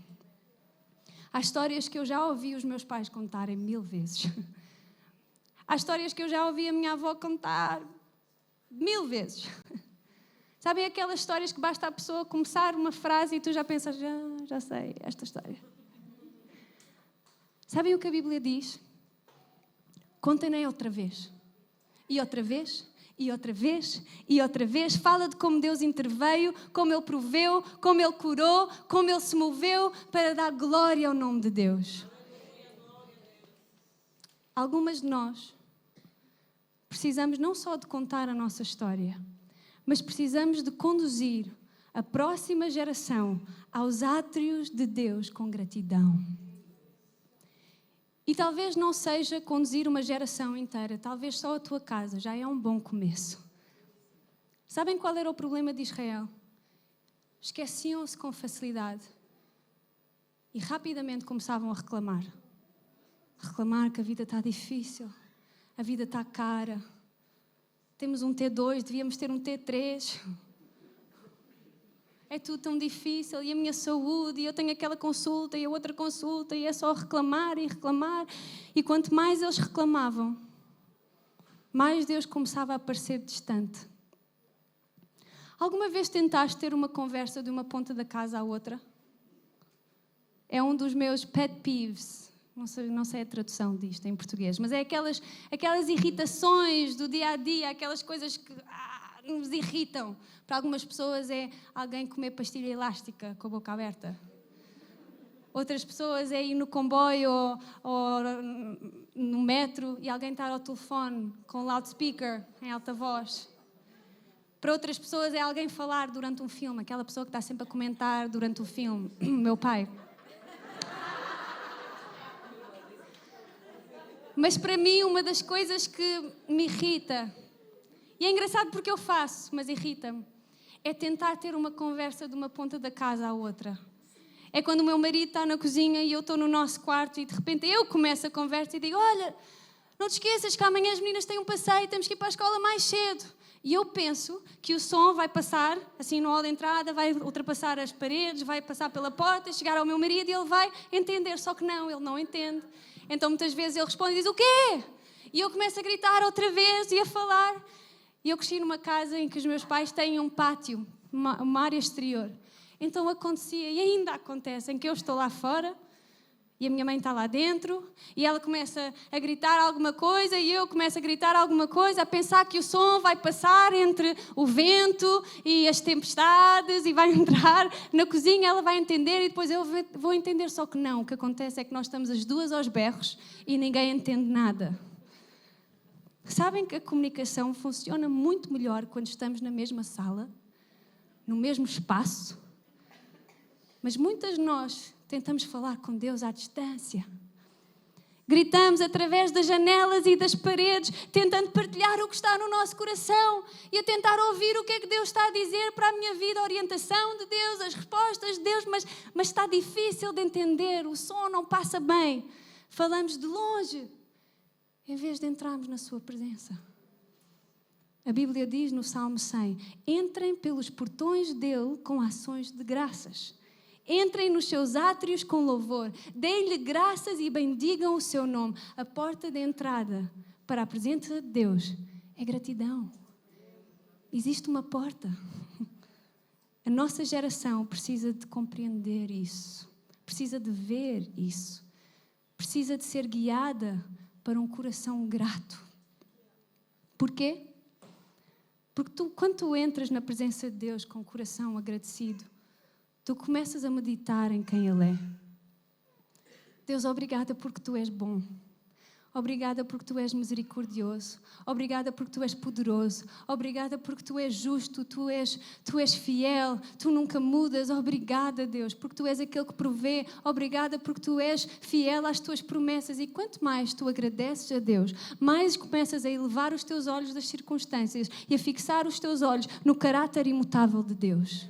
Há histórias que eu já ouvi os meus pais contarem 1000 vezes. Há histórias que eu já ouvi a minha avó contar 1000 vezes. Sabem aquelas histórias que basta a pessoa começar uma frase e tu já pensas, já sei esta história. Sabem o que a Bíblia diz? Contem-na outra vez. E outra vez, e outra vez, e outra vez. Fala de como Deus interveio, como Ele proveu, como Ele curou, como Ele se moveu para dar glória ao nome de Deus. Algumas de nós precisamos não só de contar a nossa história, mas precisamos de conduzir a próxima geração aos átrios de Deus com gratidão. E talvez não seja conduzir uma geração inteira, talvez só a tua casa, já é um bom começo. Sabem qual era o problema de Israel? Esqueciam-se com facilidade e rapidamente começavam a reclamar. Reclamar que a vida está difícil, a vida está cara. Temos um T2, devíamos ter um T3. É tudo tão difícil, e a minha saúde, e eu tenho aquela consulta, e a outra consulta, e é só reclamar e reclamar. E quanto mais eles reclamavam, mais Deus começava a aparecer distante. Alguma vez tentaste ter uma conversa de uma ponta da casa à outra? É um dos meus pet peeves. Não sei a tradução disto em português, mas é aquelas irritações do dia a dia, aquelas coisas que nos irritam. Para algumas pessoas é alguém comer pastilha elástica com a boca aberta. Outras pessoas é ir no comboio ou no metro e alguém estar ao telefone com loudspeaker em alta voz. Para outras pessoas é alguém falar durante um filme, aquela pessoa que está sempre a comentar durante o filme. Meu pai. Mas para mim, uma das coisas que me irrita, e é engraçado porque eu faço, mas irrita-me, é tentar ter uma conversa de uma ponta da casa à outra. É quando o meu marido está na cozinha e eu estou no nosso quarto e de repente eu começo a conversa e digo: olha, não te esqueças que amanhã as meninas têm um passeio, temos que ir para a escola mais cedo. E eu penso que o som vai passar, assim no hall de entrada, vai ultrapassar as paredes, vai passar pela porta, chegar ao meu marido e ele vai entender. Só que não, ele não entende. Então muitas vezes ele responde e diz: o quê? E eu começo a gritar outra vez e a falar. E eu cresci numa casa em que os meus pais têm um pátio, uma área exterior. Então acontecia, e ainda acontece, em que eu estou lá fora e a minha mãe está lá dentro e ela começa a gritar alguma coisa e eu começo a gritar alguma coisa, a pensar que o som vai passar entre o vento e as tempestades e vai entrar na cozinha, ela vai entender e depois eu vou entender. Só que não, o que acontece é que nós estamos as duas aos berros e ninguém entende nada. Sabem que a comunicação funciona muito melhor quando estamos na mesma sala, no mesmo espaço? Mas muitas de nós tentamos falar com Deus à distância. Gritamos através das janelas e das paredes, tentando partilhar o que está no nosso coração e a tentar ouvir o que é que Deus está a dizer para a minha vida, a orientação de Deus, as respostas de Deus, mas está difícil de entender, o som não passa bem. Falamos de longe, em vez de entrarmos na sua presença. A Bíblia diz no Salmo 100, entrem pelos portões dele com ações de graças. Entrem nos seus átrios com louvor, deem-lhe graças e bendigam o seu nome. A porta de entrada para a presença de Deus é gratidão. Existe uma porta. A nossa geração precisa de compreender isso, precisa de ver isso, precisa de ser guiada para um coração grato. Porquê? Porque quando tu entras na presença de Deus com o coração agradecido, tu começas a meditar em quem Ele é. Deus, obrigada porque Tu és bom. Obrigada porque Tu és misericordioso. Obrigada porque Tu és poderoso. Obrigada porque Tu és justo. Tu és fiel. Tu nunca mudas. Obrigada, Deus, porque Tu és aquele que provê. Obrigada porque Tu és fiel às Tuas promessas. E quanto mais Tu agradeces a Deus, mais começas a elevar os Teus olhos das circunstâncias e a fixar os Teus olhos no caráter imutável de Deus.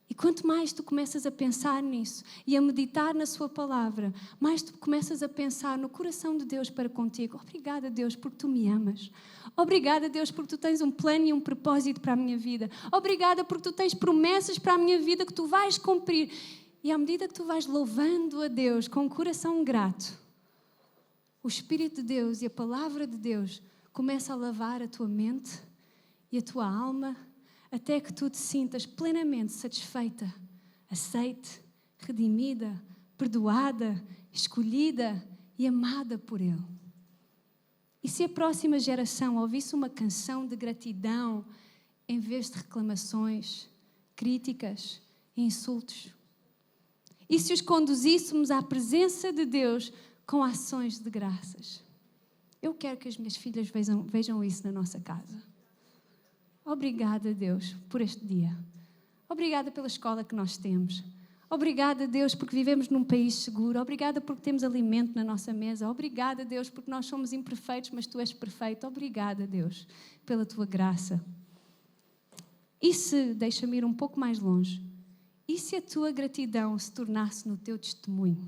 E quanto mais tu começas a pensar nisso e a meditar na sua palavra, mais tu começas a pensar no coração de Deus para contigo. Obrigada, Deus, porque tu me amas. Obrigada, Deus, porque tu tens um plano e um propósito para a minha vida. Obrigada porque tu tens promessas para a minha vida que tu vais cumprir. E à medida que tu vais louvando a Deus com um coração grato, o Espírito de Deus e a palavra de Deus começa a lavar a tua mente e a tua alma, até que tu te sintas plenamente satisfeita, aceite, redimida, perdoada, escolhida e amada por Ele. E se a próxima geração ouvisse uma canção de gratidão em vez de reclamações, críticas e insultos? E se os conduzíssemos à presença de Deus com ações de graças? Eu quero que as minhas filhas vejam isso na nossa casa. Obrigada, Deus, por este dia. Obrigada pela escola que nós temos. Obrigada, Deus, porque vivemos num país seguro. Obrigada porque temos alimento na nossa mesa. Obrigada, Deus, porque nós somos imperfeitos, mas Tu és perfeito. Obrigada, Deus, pela Tua graça. E se, deixa-me ir um pouco mais longe, e se a Tua gratidão se tornasse no Teu testemunho?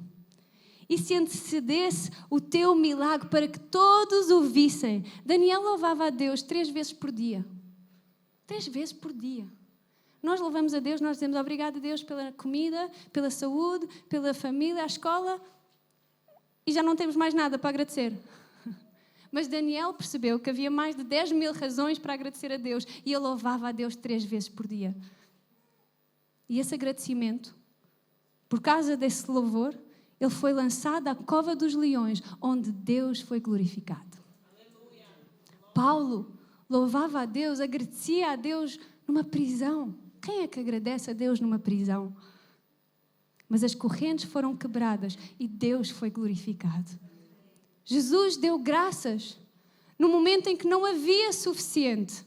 E se antecedesse o Teu milagre para que todos o vissem? Daniel louvava a Deus 3 vezes por dia. 3 vezes por dia. Nós louvamos a Deus, nós dizemos obrigado a Deus pela comida, pela saúde, pela família, a escola, e já não temos mais nada para agradecer. Mas Daniel percebeu que havia mais de 10.000 razões para agradecer a Deus e ele louvava a Deus 3 vezes por dia. E esse agradecimento, por causa desse louvor, ele foi lançado à cova dos leões, onde Deus foi glorificado. Aleluia. Paulo louvava a Deus, agradecia a Deus numa prisão. Quem é que agradece a Deus numa prisão? Mas as correntes foram quebradas e Deus foi glorificado. Jesus deu graças no momento em que não havia suficiente.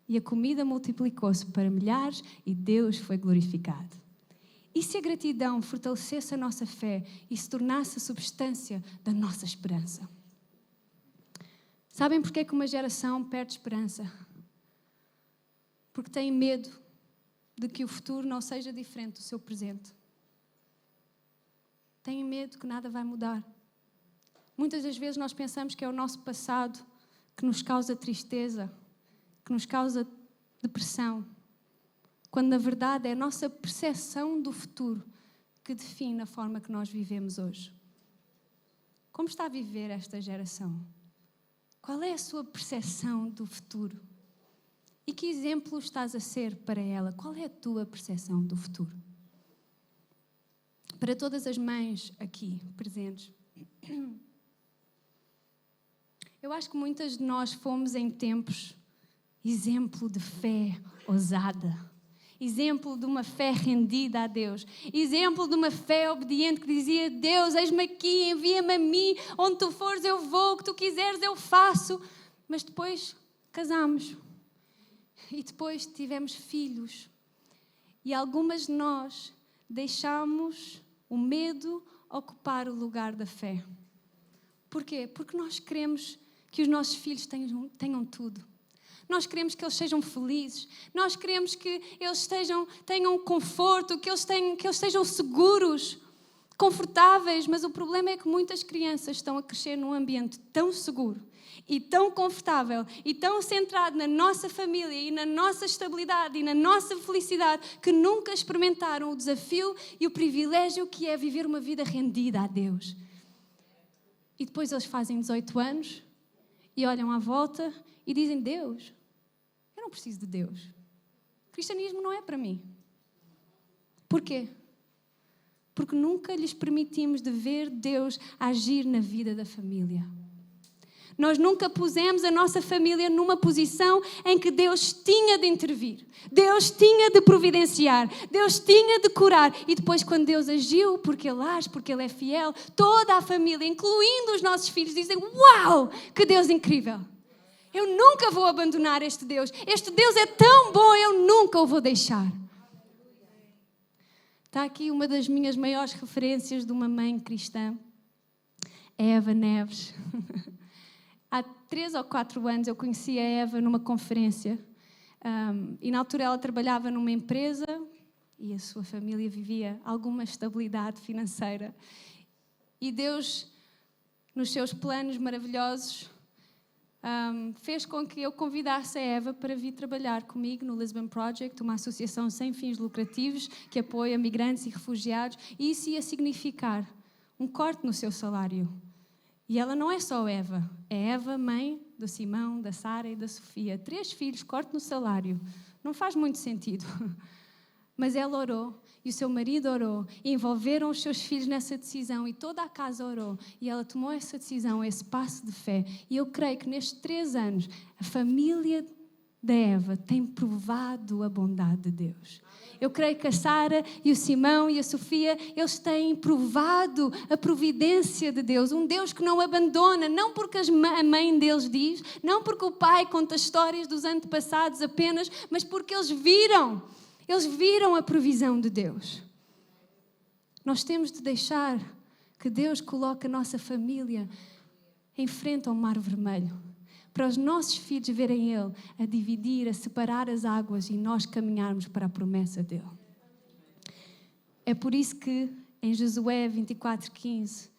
e a comida multiplicou-se para milhares e Deus foi glorificado. E se a gratidão fortalecesse a nossa fé e se tornasse a substância da nossa esperança? Sabem porque é que uma geração perde esperança? Porque tem medo de que o futuro não seja diferente do seu presente. Tem medo que nada vai mudar. Muitas das vezes nós pensamos que é o nosso passado que nos causa tristeza, que nos causa depressão, quando na verdade é a nossa percepção do futuro que define a forma que nós vivemos hoje. Como está a viver esta geração? Qual é a sua percepção do futuro? E que exemplo estás a ser para ela? Qual é a tua percepção do futuro? Para todas as mães aqui presentes, eu acho que muitas de nós fomos em tempos exemplo de fé ousada, exemplo de uma fé rendida a Deus, exemplo de uma fé obediente que dizia: Deus, eis-me aqui, envia-me a mim, onde tu fores eu vou, o que tu quiseres eu faço. Mas depois casamos e depois tivemos filhos e algumas de nós deixámos o medo ocupar o lugar da fé. Porquê? Porque nós queremos que os nossos filhos tenham tudo. Nós queremos que eles sejam felizes. Nós queremos que eles tenham conforto, que eles estejam seguros, confortáveis. Mas o problema é que muitas crianças estão a crescer num ambiente tão seguro e tão confortável e tão centrado na nossa família e na nossa estabilidade e na nossa felicidade que nunca experimentaram o desafio e o privilégio que é viver uma vida rendida a Deus. E depois eles fazem 18 anos e olham à volta e dizem: Deus, eu não preciso de Deus. O cristianismo não é para mim. Porquê? Porque nunca lhes permitimos de ver Deus agir na vida da família. Nós nunca pusemos a nossa família numa posição em que Deus tinha de intervir. Deus tinha de providenciar. Deus tinha de curar. E depois, quando Deus agiu, porque Ele age, porque Ele é fiel, toda a família, incluindo os nossos filhos, dizem: uau, que Deus incrível! Eu nunca vou abandonar este Deus. Este Deus é tão bom, eu nunca o vou deixar. Está aqui uma das minhas maiores referências de uma mãe cristã, Eva Neves. Há 3 ou 4 anos eu conheci a Eva numa conferência e na altura ela trabalhava numa empresa e a sua família vivia alguma estabilidade financeira. E Deus, nos seus planos maravilhosos, fez com que eu convidasse a Eva para vir trabalhar comigo no Lisbon Project, uma associação sem fins lucrativos que apoia migrantes e refugiados, e isso ia significar um corte no seu salário. E ela não é só Eva, é Eva, mãe do Simão, da Sara e da Sofia. 3 filhos, corte no salário. Não faz muito sentido. Mas ela orou e o seu marido orou e envolveram os seus filhos nessa decisão e toda a casa orou e ela tomou essa decisão, esse passo de fé. E eu creio que nestes 3 anos a família da Eva tem provado a bondade de Deus. Eu creio que a Sara e o Simão e a Sofia, eles têm provado a providência de Deus. Um Deus que não abandona, não porque a mãe deles diz, não porque o pai conta histórias dos antepassados apenas, mas porque eles viram a provisão de Deus. Nós temos de deixar que Deus coloque a nossa família em frente ao Mar Vermelho, para os nossos filhos verem Ele a dividir, a separar as águas e nós caminharmos para a promessa dEle. É por isso que em Josué 24:15,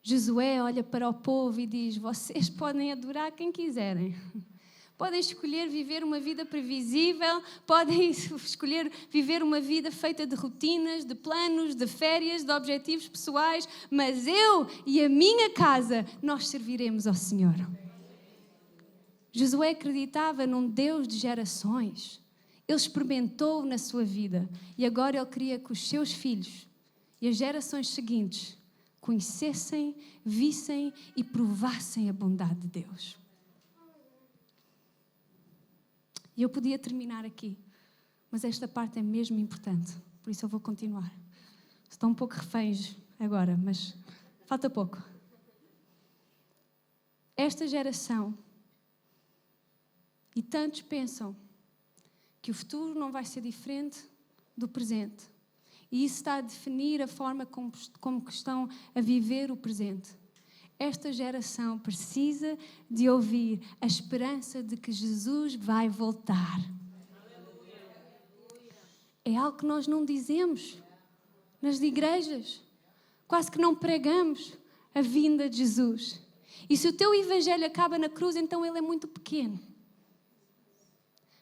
Josué olha para o povo e diz: vocês podem adorar quem quiserem. Podem escolher viver uma vida previsível, podem escolher viver uma vida feita de rotinas, de planos, de férias, de objetivos pessoais, mas eu e a minha casa, nós serviremos ao Senhor. Josué acreditava num Deus de gerações. Ele experimentou na sua vida e agora ele queria que os seus filhos e as gerações seguintes conhecessem, vissem e provassem a bondade de Deus. E eu podia terminar aqui, mas esta parte é mesmo importante, por isso eu vou continuar. Estou um pouco reféns agora, mas falta pouco. Esta geração, e tantos pensam que o futuro não vai ser diferente do presente. E isso está a definir a forma como estão a viver o presente. Esta geração precisa de ouvir a esperança de que Jesus vai voltar. É algo que nós não dizemos nas igrejas. Quase que não pregamos a vinda de Jesus. E se o teu evangelho acaba na cruz, então ele é muito pequeno.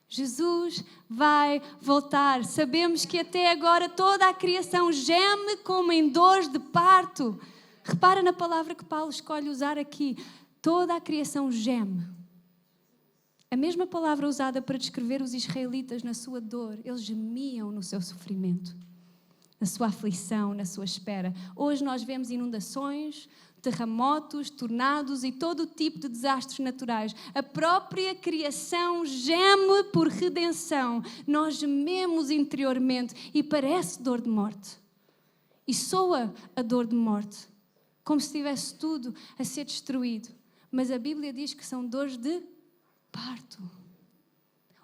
Jesus vai voltar. Sabemos que até agora toda a criação geme como em dores de parto. Repara na palavra que Paulo escolhe usar aqui. Toda a criação geme. A mesma palavra usada para descrever os israelitas na sua dor. Eles gemiam no seu sofrimento, na sua aflição, na sua espera. Hoje nós vemos inundações, terremotos, tornados e todo o tipo de desastres naturais. A própria criação geme por redenção. Nós gememos interiormente e parece dor de morte. E soa a dor de morte, como se estivesse tudo a ser destruído. Mas a Bíblia diz que são dores de parto.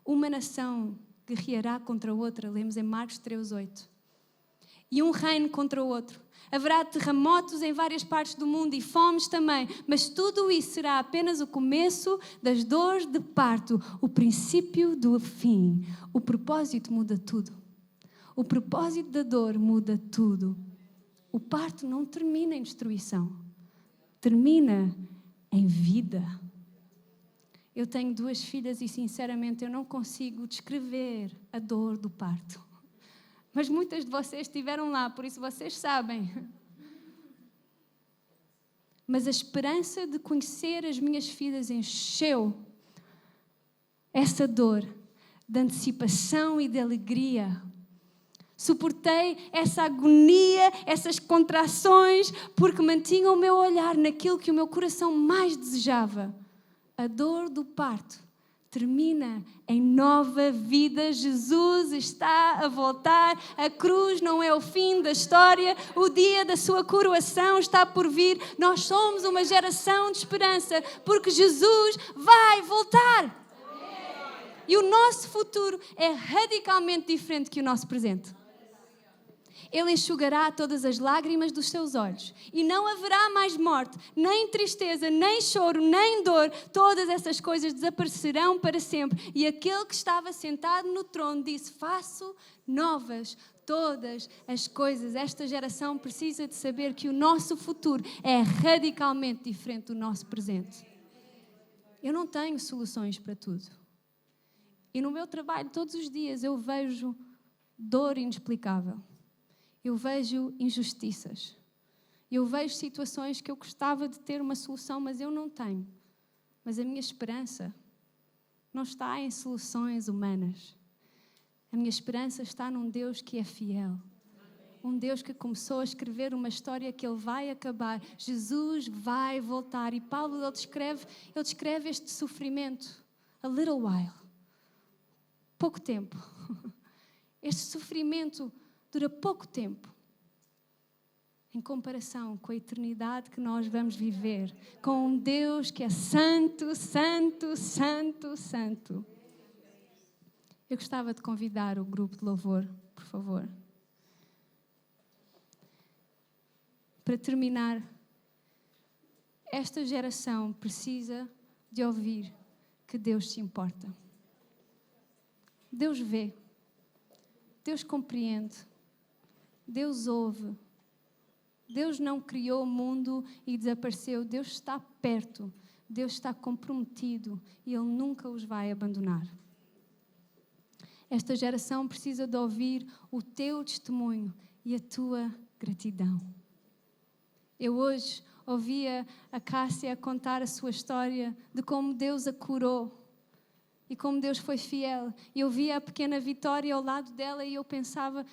Uma nação guerreará contra outra, lemos em Marcos 3:8. E um reino contra o outro. Haverá terremotos em várias partes do mundo e fomes também, mas tudo isso será apenas o começo das dores de parto, o princípio do fim. O propósito muda tudo. O propósito da dor muda tudo. O parto não termina em destruição, termina em vida. Eu tenho 2 filhas e, sinceramente, eu não consigo descrever a dor do parto. Mas muitas de vocês estiveram lá, por isso vocês sabem. Mas a esperança de conhecer as minhas filhas encheu essa dor de antecipação e de alegria. Suportei essa agonia, essas contrações, porque mantinha o meu olhar naquilo que o meu coração mais desejava. A dor do parto termina em nova vida. Jesus está a voltar. A cruz não é o fim da história. O dia da sua coroação está por vir. Nós somos uma geração de esperança, porque Jesus vai voltar. E o nosso futuro é radicalmente diferente que o nosso presente. Ele enxugará todas as lágrimas dos seus olhos. E não haverá mais morte, nem tristeza, nem choro, nem dor. Todas essas coisas desaparecerão para sempre. E aquele que estava sentado no trono disse: faço novas todas as coisas. Esta geração precisa de saber que o nosso futuro é radicalmente diferente do nosso presente. Eu não tenho soluções para tudo. E no meu trabalho, todos os dias, eu vejo dor inexplicável. Eu vejo injustiças. Eu vejo situações que eu gostava de ter uma solução, mas eu não tenho. Mas a minha esperança não está em soluções humanas. A minha esperança está num Deus que é fiel. Um Deus que começou a escrever uma história que Ele vai acabar. Jesus vai voltar. E Paulo, ele descreve este sofrimento. A little while. Pouco tempo. Este sofrimento dura pouco tempo em comparação com a eternidade que nós vamos viver, com um Deus que é santo, santo, santo, santo. Eu gostava de convidar o grupo de louvor, por favor. Para terminar, esta geração precisa de ouvir que Deus se importa. Deus vê, Deus compreende, Deus ouve. Deus não criou o mundo e desapareceu. Deus está perto. Deus está comprometido e Ele nunca os vai abandonar. Esta geração precisa de ouvir o teu testemunho e a tua gratidão. Eu hoje ouvia a Cássia contar a sua história de como Deus a curou e como Deus foi fiel. Eu via a pequena Vitória ao lado dela e eu pensava: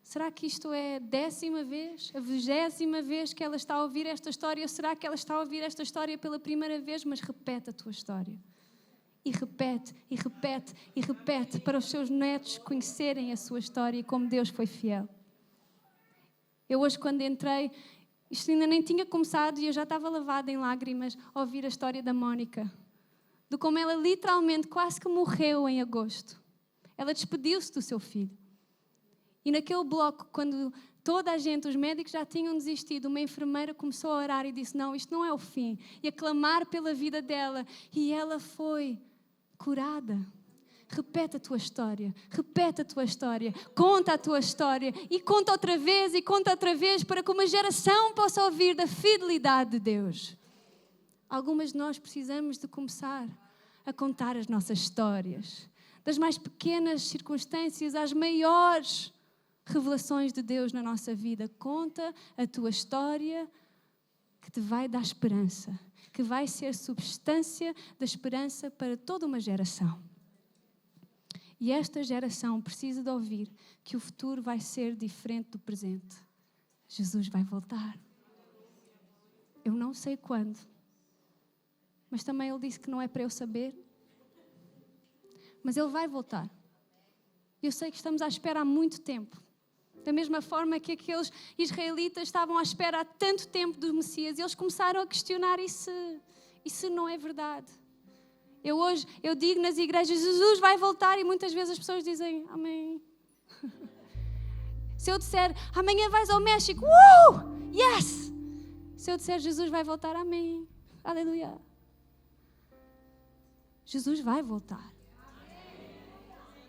será que isto é a 10ª vez, a 20ª vez que ela está a ouvir esta história? Ou será que ela está a ouvir esta história pela primeira vez? Mas repete a tua história. E repete, e repete, e repete, para os seus netos conhecerem a sua história e como Deus foi fiel. Eu hoje, quando entrei, isto ainda nem tinha começado e eu já estava lavada em lágrimas a ouvir a história da Mónica. De como ela literalmente quase que morreu em agosto. Ela despediu-se do seu filho. E naquele bloco, quando toda a gente, os médicos já tinham desistido, uma enfermeira começou a orar e disse, não, isto não é o fim. E a clamar pela vida dela. E ela foi curada. Repete a tua história, repete a tua história, conta a tua história e conta outra vez para que uma geração possa ouvir da fidelidade de Deus. Algumas de nós precisamos de começar a contar as nossas histórias, das mais pequenas circunstâncias às maiores revelações de Deus na nossa vida. Conta a tua história que te vai dar esperança, que vai ser substância da esperança para toda uma geração. E esta geração precisa de ouvir que o futuro vai ser diferente do presente. Jesus vai voltar. Eu não sei quando, mas também Ele disse que não é para eu saber. Mas Ele vai voltar. Eu sei que estamos à espera há muito tempo. Da mesma forma que aqueles israelitas estavam à espera há tanto tempo do Messias, eles começaram a questionar e se não é verdade. Eu digo nas igrejas, Jesus vai voltar, e muitas vezes as pessoas dizem, amém. Se eu disser, amanhã vais ao México, yes! Se eu disser, Jesus vai voltar, amém, aleluia. Jesus vai voltar.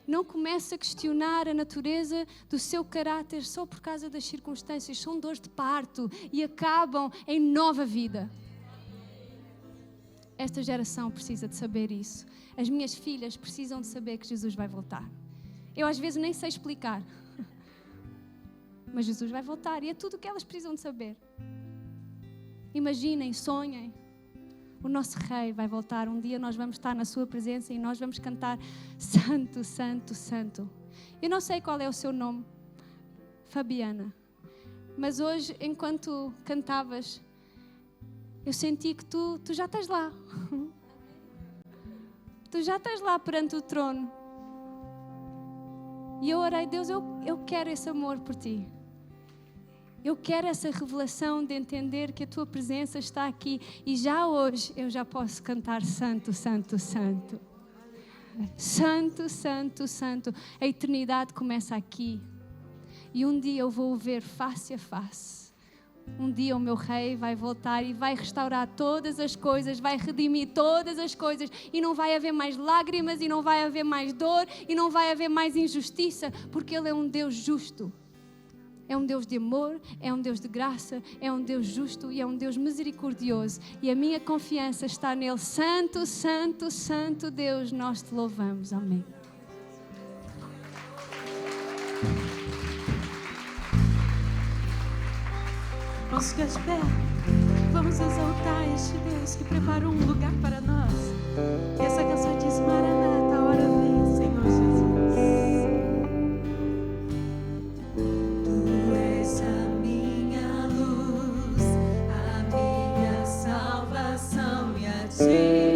Não comece a questionar a natureza do seu caráter só por causa das circunstâncias. São dores de parto e acabam em nova vida. Esta geração precisa de saber isso. As minhas filhas precisam de saber que Jesus vai voltar. Eu às vezes nem sei explicar. Mas Jesus vai voltar e é tudo o que elas precisam de saber. Imaginem, sonhem. O nosso Rei vai voltar. Um dia nós vamos estar na sua presença e nós vamos cantar Santo, Santo, Santo. Eu não sei qual é o seu nome, Fabiana. Mas hoje, enquanto cantavas, eu senti que tu já estás lá. Tu já estás lá perante o trono. E eu orei, Deus, eu quero esse amor por ti. Eu quero essa revelação de entender que a tua presença está aqui. E já hoje eu já posso cantar Santo, Santo, Santo. Santo, Santo, Santo. A eternidade começa aqui. E um dia eu vou o ver face a face. Um dia o meu Rei vai voltar e vai restaurar todas as coisas, vai redimir todas as coisas e não vai haver mais lágrimas e não vai haver mais dor e não vai haver mais injustiça, porque Ele é um Deus justo. É um Deus de amor, é um Deus de graça, é um Deus justo e é um Deus misericordioso. E a minha confiança está nele. Santo, Santo, Santo Deus, nós te louvamos. Amém. Vamos ficar de pé. Vamos exaltar este Deus que preparou um lugar para nós. E essa canção diz, Maranata, a hora vem, Senhor Jesus. Tu és a minha luz, a minha salvação, e a ti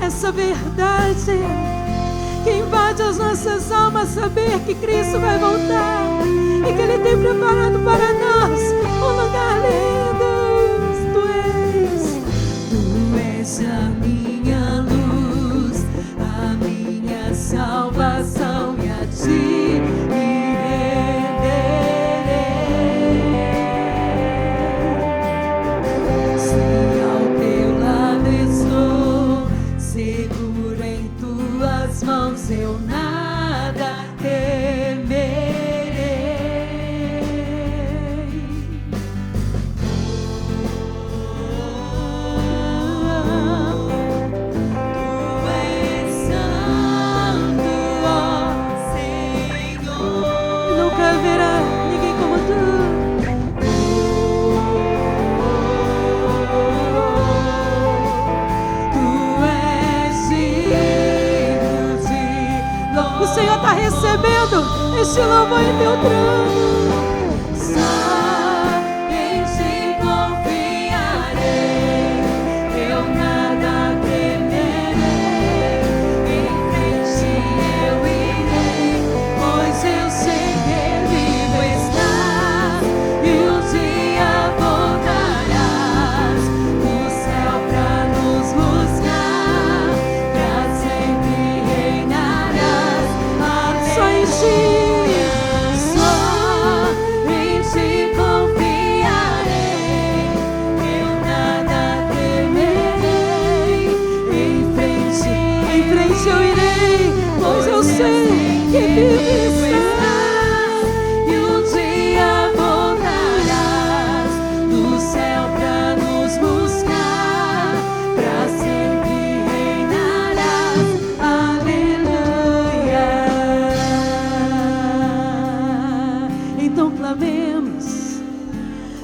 essa verdade que invade as nossas almas, saber que Cristo vai voltar e que Ele tem preparado para nós um lugar lindo. Tu és a minha luz. Senhor está recebendo este louvor em teu trono.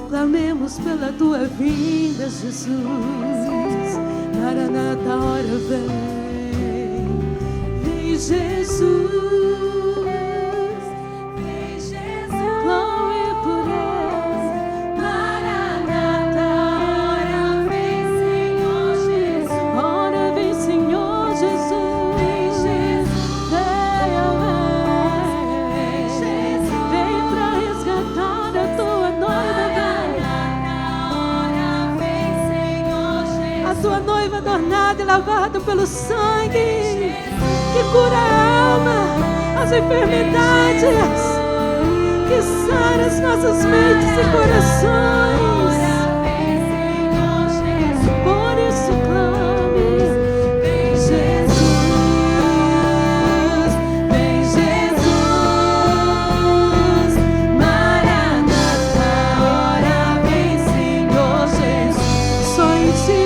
Clamemos pela tua vinda, Jesus. Maranata, hora vem. Vem, Jesus. Vem, Jesus. Clame por ele. Maranata, hora vem, Senhor Jesus. Hora vem, Senhor Jesus. Vem, Jesus. Vem, Jesus. Vem pra resgatar a tua noiva. A tua noiva adornada e lavada pelo sangue que cura a alma, as enfermidades, que sara as nossas mentes e corações. Por isso clame, vem Jesus, vem Jesus. Maranata, hora vem, Senhor Jesus. Só em ti.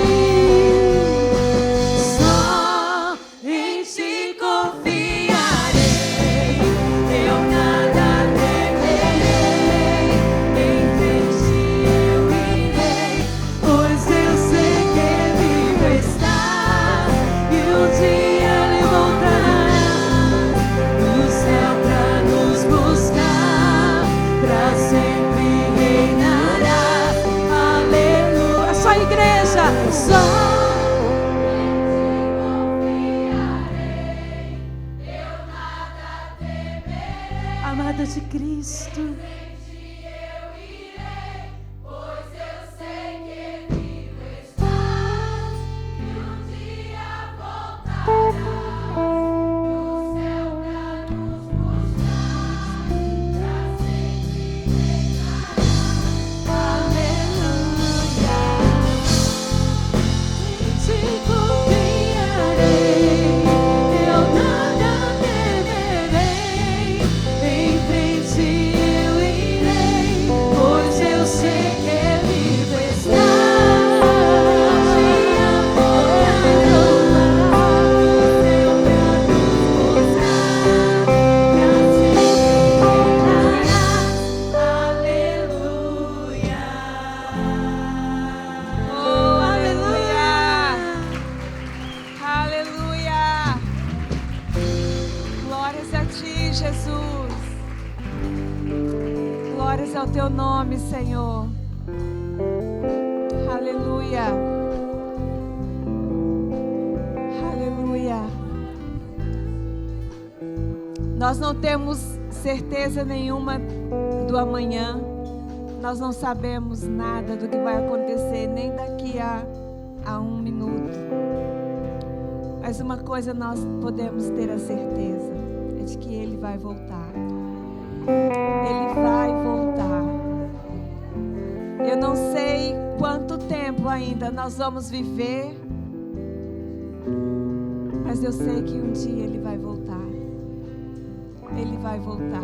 Amada de Cristo, pois eu sei que vivo estás e um dia voltarás do céu pra nos buscar, pra sempre reinarás. Aleluia. Em ti confiarei, eu nada temerei. Em frente eu irei, pois eu sei que vivo estás. Um dia voltarás do céu pra nos buscar, pra sempre reinarás. Aleluia. Oh, aleluia! Aleluia! Glórias a ti, Jesus. Glórias ao teu nome, Senhor. Aleluia. Aleluia. Nós não temos certeza nenhuma do amanhã. Nós não sabemos nada do que vai acontecer, nem daqui a um minuto. Mas uma coisa nós podemos ter a certeza, é de que Ele vai voltar. Ele vai voltar. Eu não sei quanto tempo ainda nós vamos viver, mas eu sei que um dia Ele vai voltar. Ele vai voltar.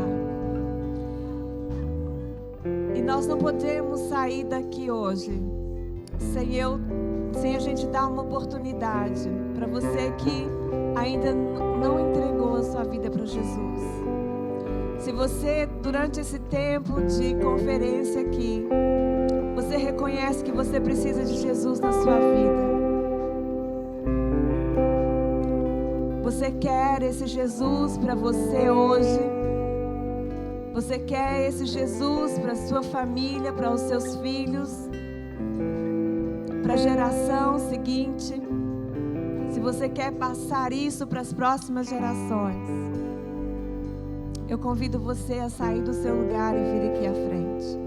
E nós não podemos sair daqui hoje sem a gente dar uma oportunidade para você que ainda não entregou a sua vida para Jesus. Se você, durante esse tempo de conferência aqui, você reconhece que você precisa de Jesus na sua vida, você você quer esse Jesus para você hoje, você quer esse Jesus para a sua família, para os seus filhos, para a geração seguinte, se você quer passar isso para as próximas gerações, eu convido você a sair do seu lugar e vir aqui à frente.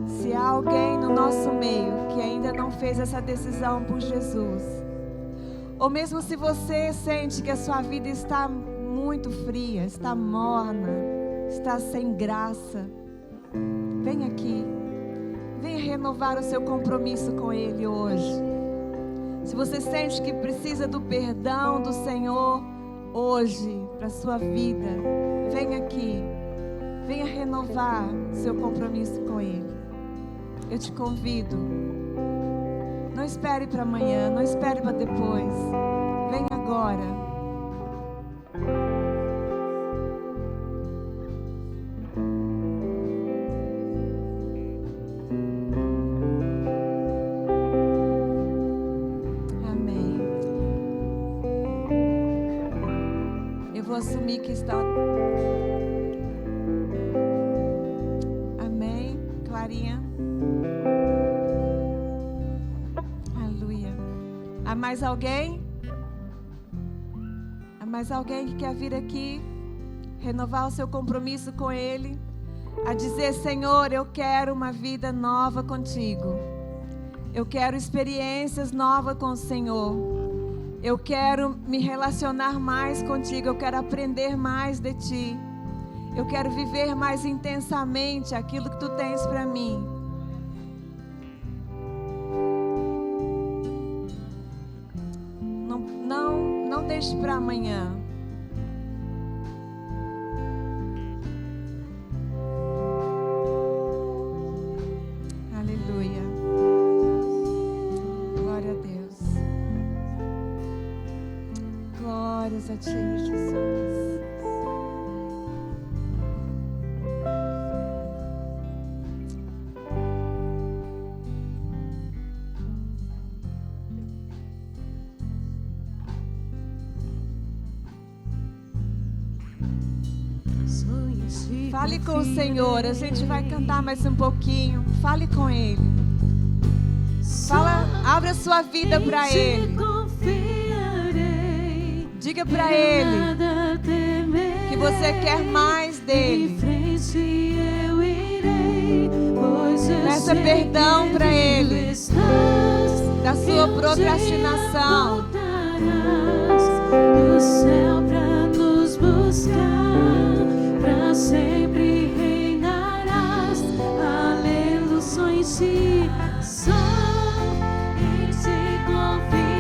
Se há alguém no nosso meio que ainda não fez essa decisão por Jesus, ou mesmo se você sente que a sua vida está muito fria, está morna, está sem graça, vem aqui, venha renovar o seu compromisso com Ele hoje. Se você sente que precisa do perdão do Senhor hoje para a sua vida, vem aqui, venha renovar seu compromisso com Ele. Eu te convido, não espere para amanhã, não espere para depois, vem agora. Amém. Eu vou assumir que está... Amém, Clarinha. Há mais alguém? Há mais alguém que quer vir aqui, renovar o seu compromisso com Ele, a dizer: Senhor, eu quero uma vida nova contigo, eu quero experiências novas com o Senhor, eu quero me relacionar mais contigo, eu quero aprender mais de Ti, eu quero viver mais intensamente aquilo que Tu tens para mim. Não deixe para amanhã. Aleluia. Glória a Deus. Glórias a Ti, Jesus. Fale com o Senhor, a gente vai cantar mais um pouquinho. Fale com Ele. Fala, abra sua vida para Ele. Diga para Ele que você quer mais dele. Peça perdão para Ele da sua procrastinação. Do céu para nos buscar, para sempre reinarás. Aleluia, só em Ti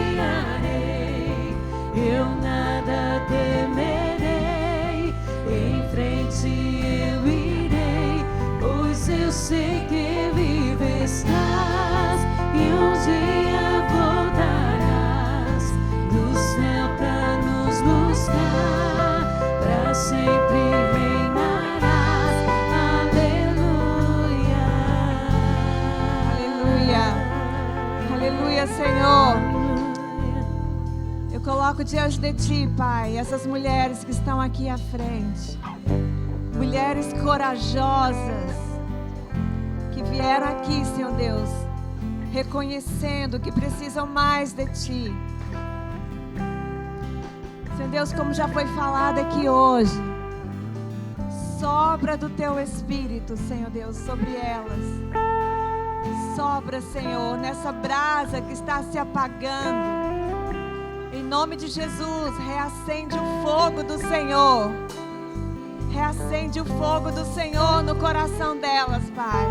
confiarei. Eu nada temerei, em frente eu irei, pois eu sei que vive estás e um dia voltarás do céu para nos buscar, para sempre reinarás. Aleluia. Aleluia. Aleluia, Senhor. Eu coloco diante de Ti, Pai, essas mulheres que estão aqui à frente. Mulheres corajosas que vieram aqui, Senhor Deus, reconhecendo que precisam mais de Ti. Senhor Deus, como já foi falado aqui hoje, sobra do Teu Espírito, Senhor Deus, sobre elas. Sobra, Senhor, nessa brasa que está se apagando. Em nome de Jesus, reacende o fogo do Senhor. Reacende o fogo do Senhor no coração delas, Pai.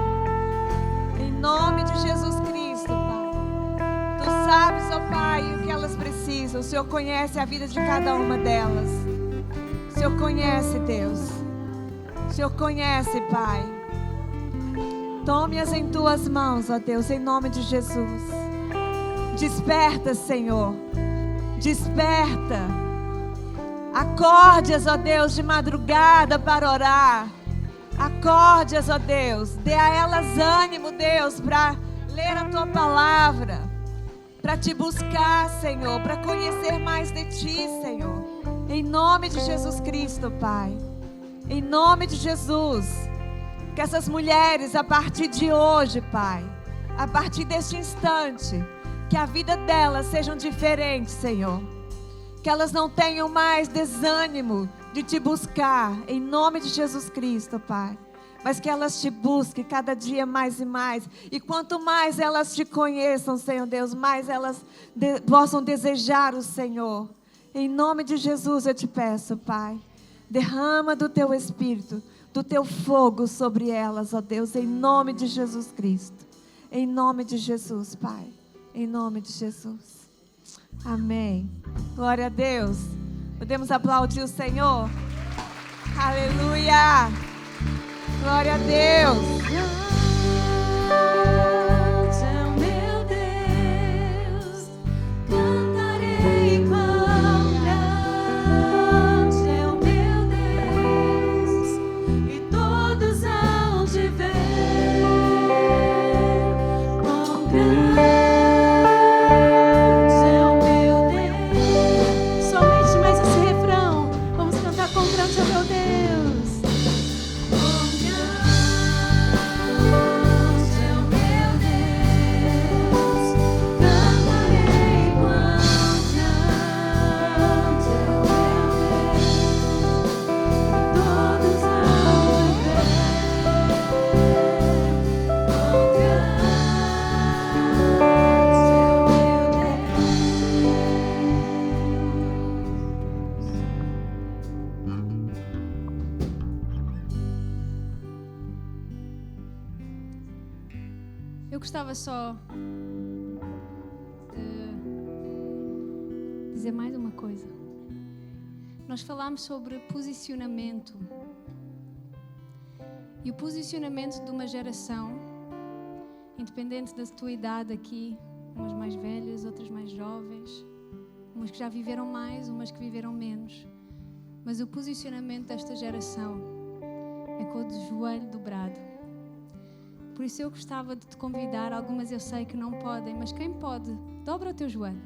Em nome de Jesus Cristo, Pai. Tu sabes, ó Pai, o que elas precisam. O Senhor conhece a vida de cada uma delas. O Senhor conhece, Deus. O Senhor conhece, Pai. Tome-as em Tuas mãos, ó Deus, em nome de Jesus. Desperta, Senhor. Desperta. Acorde-as, ó Deus, de madrugada para orar. Acorde-as, ó Deus. Dê a elas ânimo, Deus, para ler a Tua palavra. para te buscar, Senhor, para conhecer mais de Ti, Senhor. Em nome de Jesus Cristo, Pai. Em nome de Jesus. Que essas mulheres, a partir de hoje, Pai, a partir deste instante, que a vida delas seja diferente, Senhor. Que elas não tenham mais desânimo de Te buscar, em nome de Jesus Cristo, Pai. Mas que elas Te busquem cada dia mais e mais. E quanto mais elas Te conheçam, Senhor Deus, mais elas possam desejar o Senhor. Em nome de Jesus eu Te peço, Pai. Derrama do Teu Espírito, do Teu fogo sobre elas, ó Deus, em nome de Jesus Cristo. Em nome de Jesus, Pai. Em nome de Jesus. Amém. Glória a Deus. Podemos aplaudir o Senhor? Aleluia. Glória a Deus. Grande é o meu Deus, cantarei quão grande é o meu Deus, e todos hão de ver quão grande é o meu Deus. Somente mais esse refrão. Vamos cantar com grande é o meu Deus. Eu gostava só de dizer mais uma coisa. Nós falámos sobre posicionamento. E o posicionamento de uma geração, independente da tua idade aqui, umas mais velhas, outras mais jovens, umas que já viveram mais, umas que viveram menos. Mas o posicionamento desta geração é com o joelho dobrado. Por isso eu gostava de te convidar, algumas eu sei que não podem, mas quem pode, dobra o teu joelho.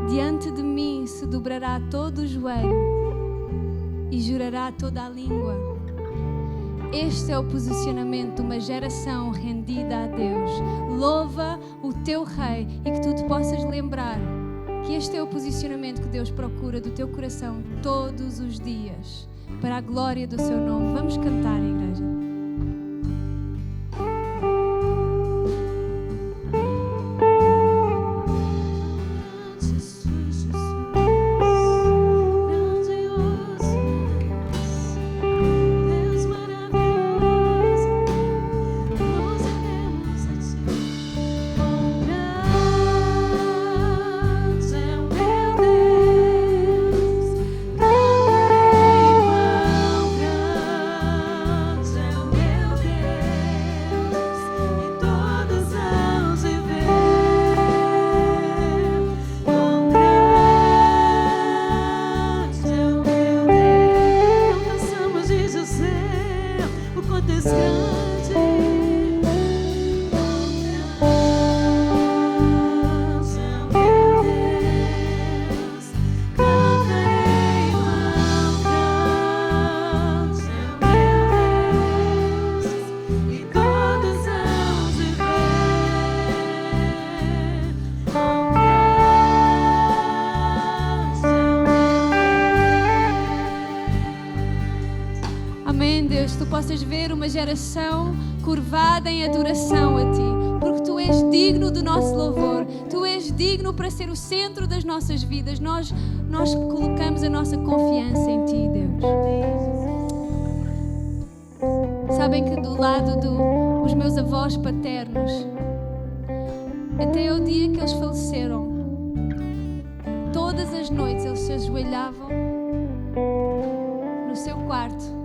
Diante de mim se dobrará todo o joelho e jurará toda a língua. Este é o posicionamento de uma geração rendida a Deus. Louva o teu Rei e que tu te possas lembrar que este é o posicionamento que Deus procura do teu coração todos os dias, para a glória do seu nome. Vamos cantar, igreja. Amém, Deus, tu possas ver uma geração curvada em adoração a ti, porque tu és digno do nosso louvor, tu és digno para ser o centro das nossas vidas. Nós colocamos a nossa confiança em ti, Deus. Sabem que do lado dos meus avós paternos, até o dia que eles faleceram, todas as noites eles se ajoelhavam no seu quarto.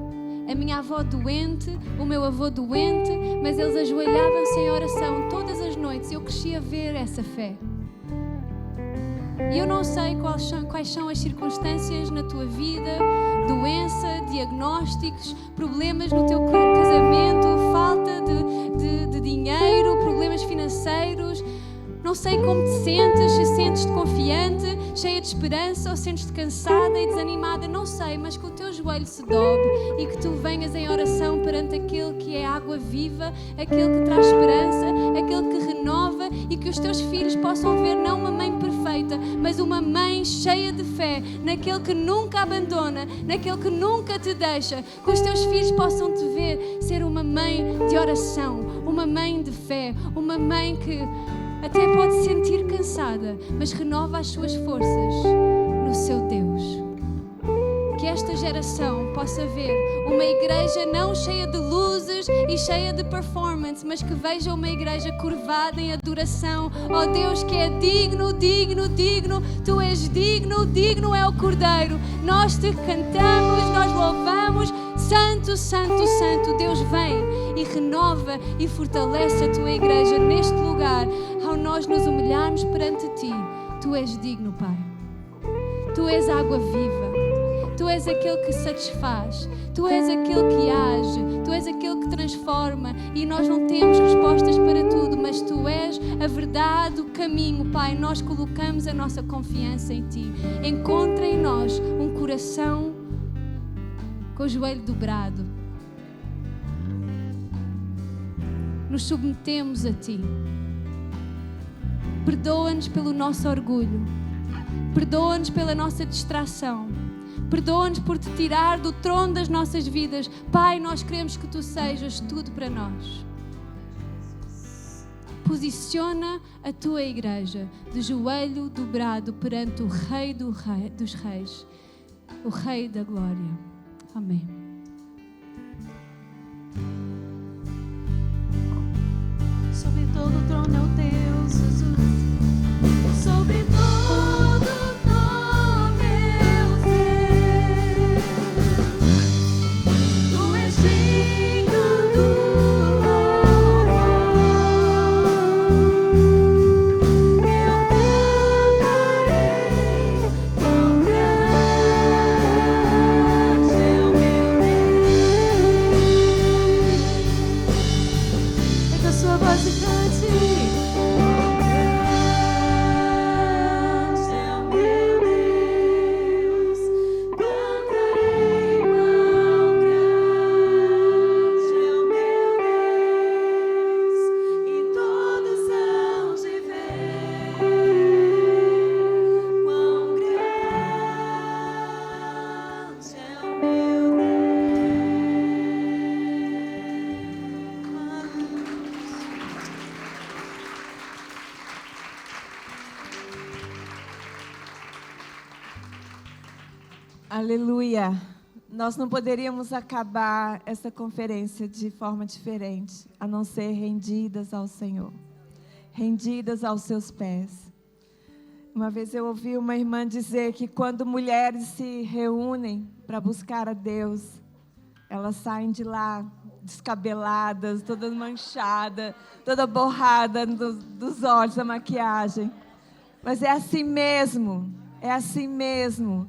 A minha avó doente, o meu avô doente, mas eles ajoelhavam-se em oração todas as noites. Eu cresci a ver essa fé. E eu não sei quais são as circunstâncias na tua vida, doença, diagnósticos, problemas no teu casamento, falta de dinheiro, problemas financeiros. Não sei como te sentes, se sentes-te confiante, cheia de esperança ou sentes-te cansada e desanimada. Não sei, mas que o teu joelho se dobre e que tu venhas em oração perante aquele que é água viva, aquele que traz esperança, aquele que renova, e que os teus filhos possam ver não uma mãe perfeita, mas uma mãe cheia de fé, naquele que nunca abandona, naquele que nunca te deixa. Que os teus filhos possam te ver ser uma mãe de oração, uma mãe de fé, uma mãe que até pode se sentir cansada, mas renova as suas forças no seu Deus. Que esta geração possa ver uma igreja não cheia de luzes e cheia de performance, mas que veja uma igreja curvada em adoração. Ó Deus, que é digno, digno, digno. Tu és digno, digno é o Cordeiro. Nós te cantamos, nós louvamos. Santo, santo, santo. Deus, vem e renova e fortalece a tua igreja neste lugar. Ao nós nos humilharmos perante ti, tu és digno, Pai. Tu és água viva. Tu és aquele que satisfaz, Tu és aquele que age, Tu és aquele que transforma, e nós não temos respostas para tudo, mas Tu és a verdade, o caminho, Pai. Nós colocamos a nossa confiança em Ti. Encontra em nós um coração com o joelho dobrado. Nos submetemos a Ti. Perdoa-nos pelo nosso orgulho. Perdoa-nos pela nossa distração. Perdoa-nos por Te tirar do trono das nossas vidas. Pai, nós queremos que Tu sejas tudo para nós. Posiciona a Tua igreja de joelho dobrado perante o Rei dos Reis, o Rei da Glória. Amém. Sobre todo o trono é o Teu, Jesus. Sobre todo o nome é o Teu. Tu és digno do louvor. Eu cantarei quão grande é o meu Deus. Pega a sua voz e cante. Aleluia! Nós não poderíamos acabar essa conferência de forma diferente, a não ser rendidas ao Senhor, rendidas aos seus pés. Uma vez eu ouvi uma irmã dizer que quando mulheres se reúnem para buscar a Deus, elas saem de lá descabeladas, todas manchadas, toda borrada dos olhos, da maquiagem. Mas é assim mesmo, é assim mesmo.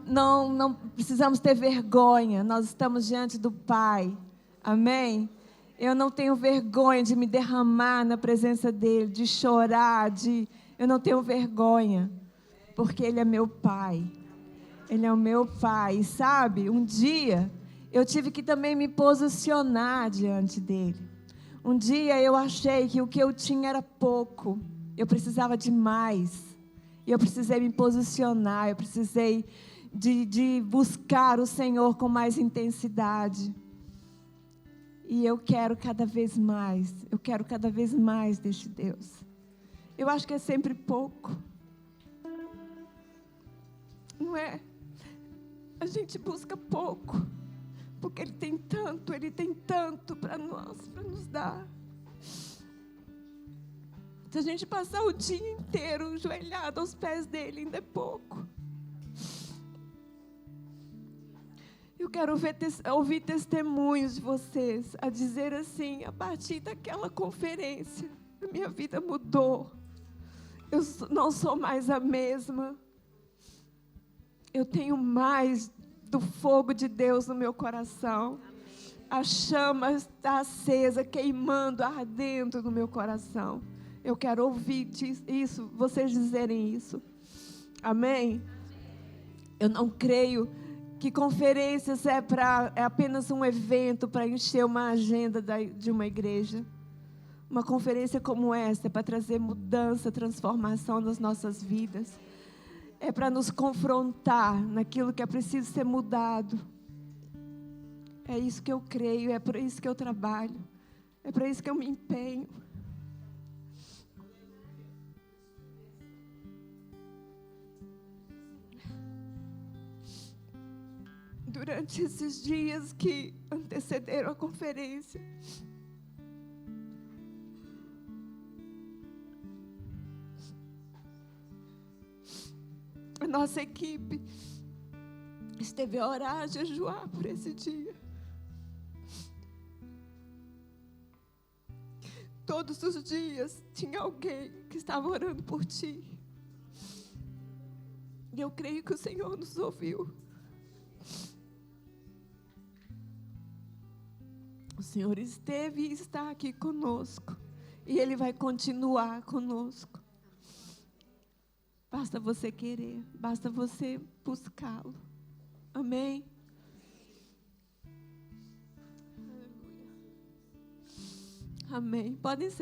Não precisamos ter vergonha, nós estamos diante do Pai, amém? Eu não tenho vergonha de me derramar na presença dEle, de chorar, eu não tenho vergonha, porque Ele é meu Pai, Ele é o meu Pai, e sabe, um dia eu tive que também me posicionar diante dEle. Um dia eu achei que o que eu tinha era pouco, eu precisava de mais, e eu precisei me posicionar, eu precisei de buscar o Senhor com mais intensidade. E eu quero cada vez mais deste Deus. Eu acho que é sempre pouco. Não é? A gente busca pouco, porque Ele tem tanto para nos dar. Se a gente passar o dia inteiro ajoelhado aos pés dEle, ainda é pouco. Eu quero ouvir testemunhos de vocês a dizer assim: a partir daquela conferência, a minha vida mudou. não sou mais a mesma. Eu tenho mais do fogo de Deus no meu coração. A chama está acesa, queimando, ardendo no meu coração. Eu quero ouvir isso, vocês dizerem isso. Amém? Eu não creio que conferências é apenas um evento para encher uma agenda de uma igreja. Uma conferência como essa é para trazer mudança, transformação nas nossas vidas. É para nos confrontar naquilo que é preciso ser mudado. É isso que eu creio, é por isso que eu trabalho. É para isso que eu me empenho. Durante esses dias que antecederam a conferência, a nossa equipe esteve a orar, a jejuar por esse dia. Todos os dias tinha alguém que estava orando por ti. E eu creio que o Senhor nos ouviu. O Senhor esteve e está aqui conosco. E Ele vai continuar conosco. Basta você querer, basta você buscá-lo. Amém? Aleluia. Amém. Podem ser.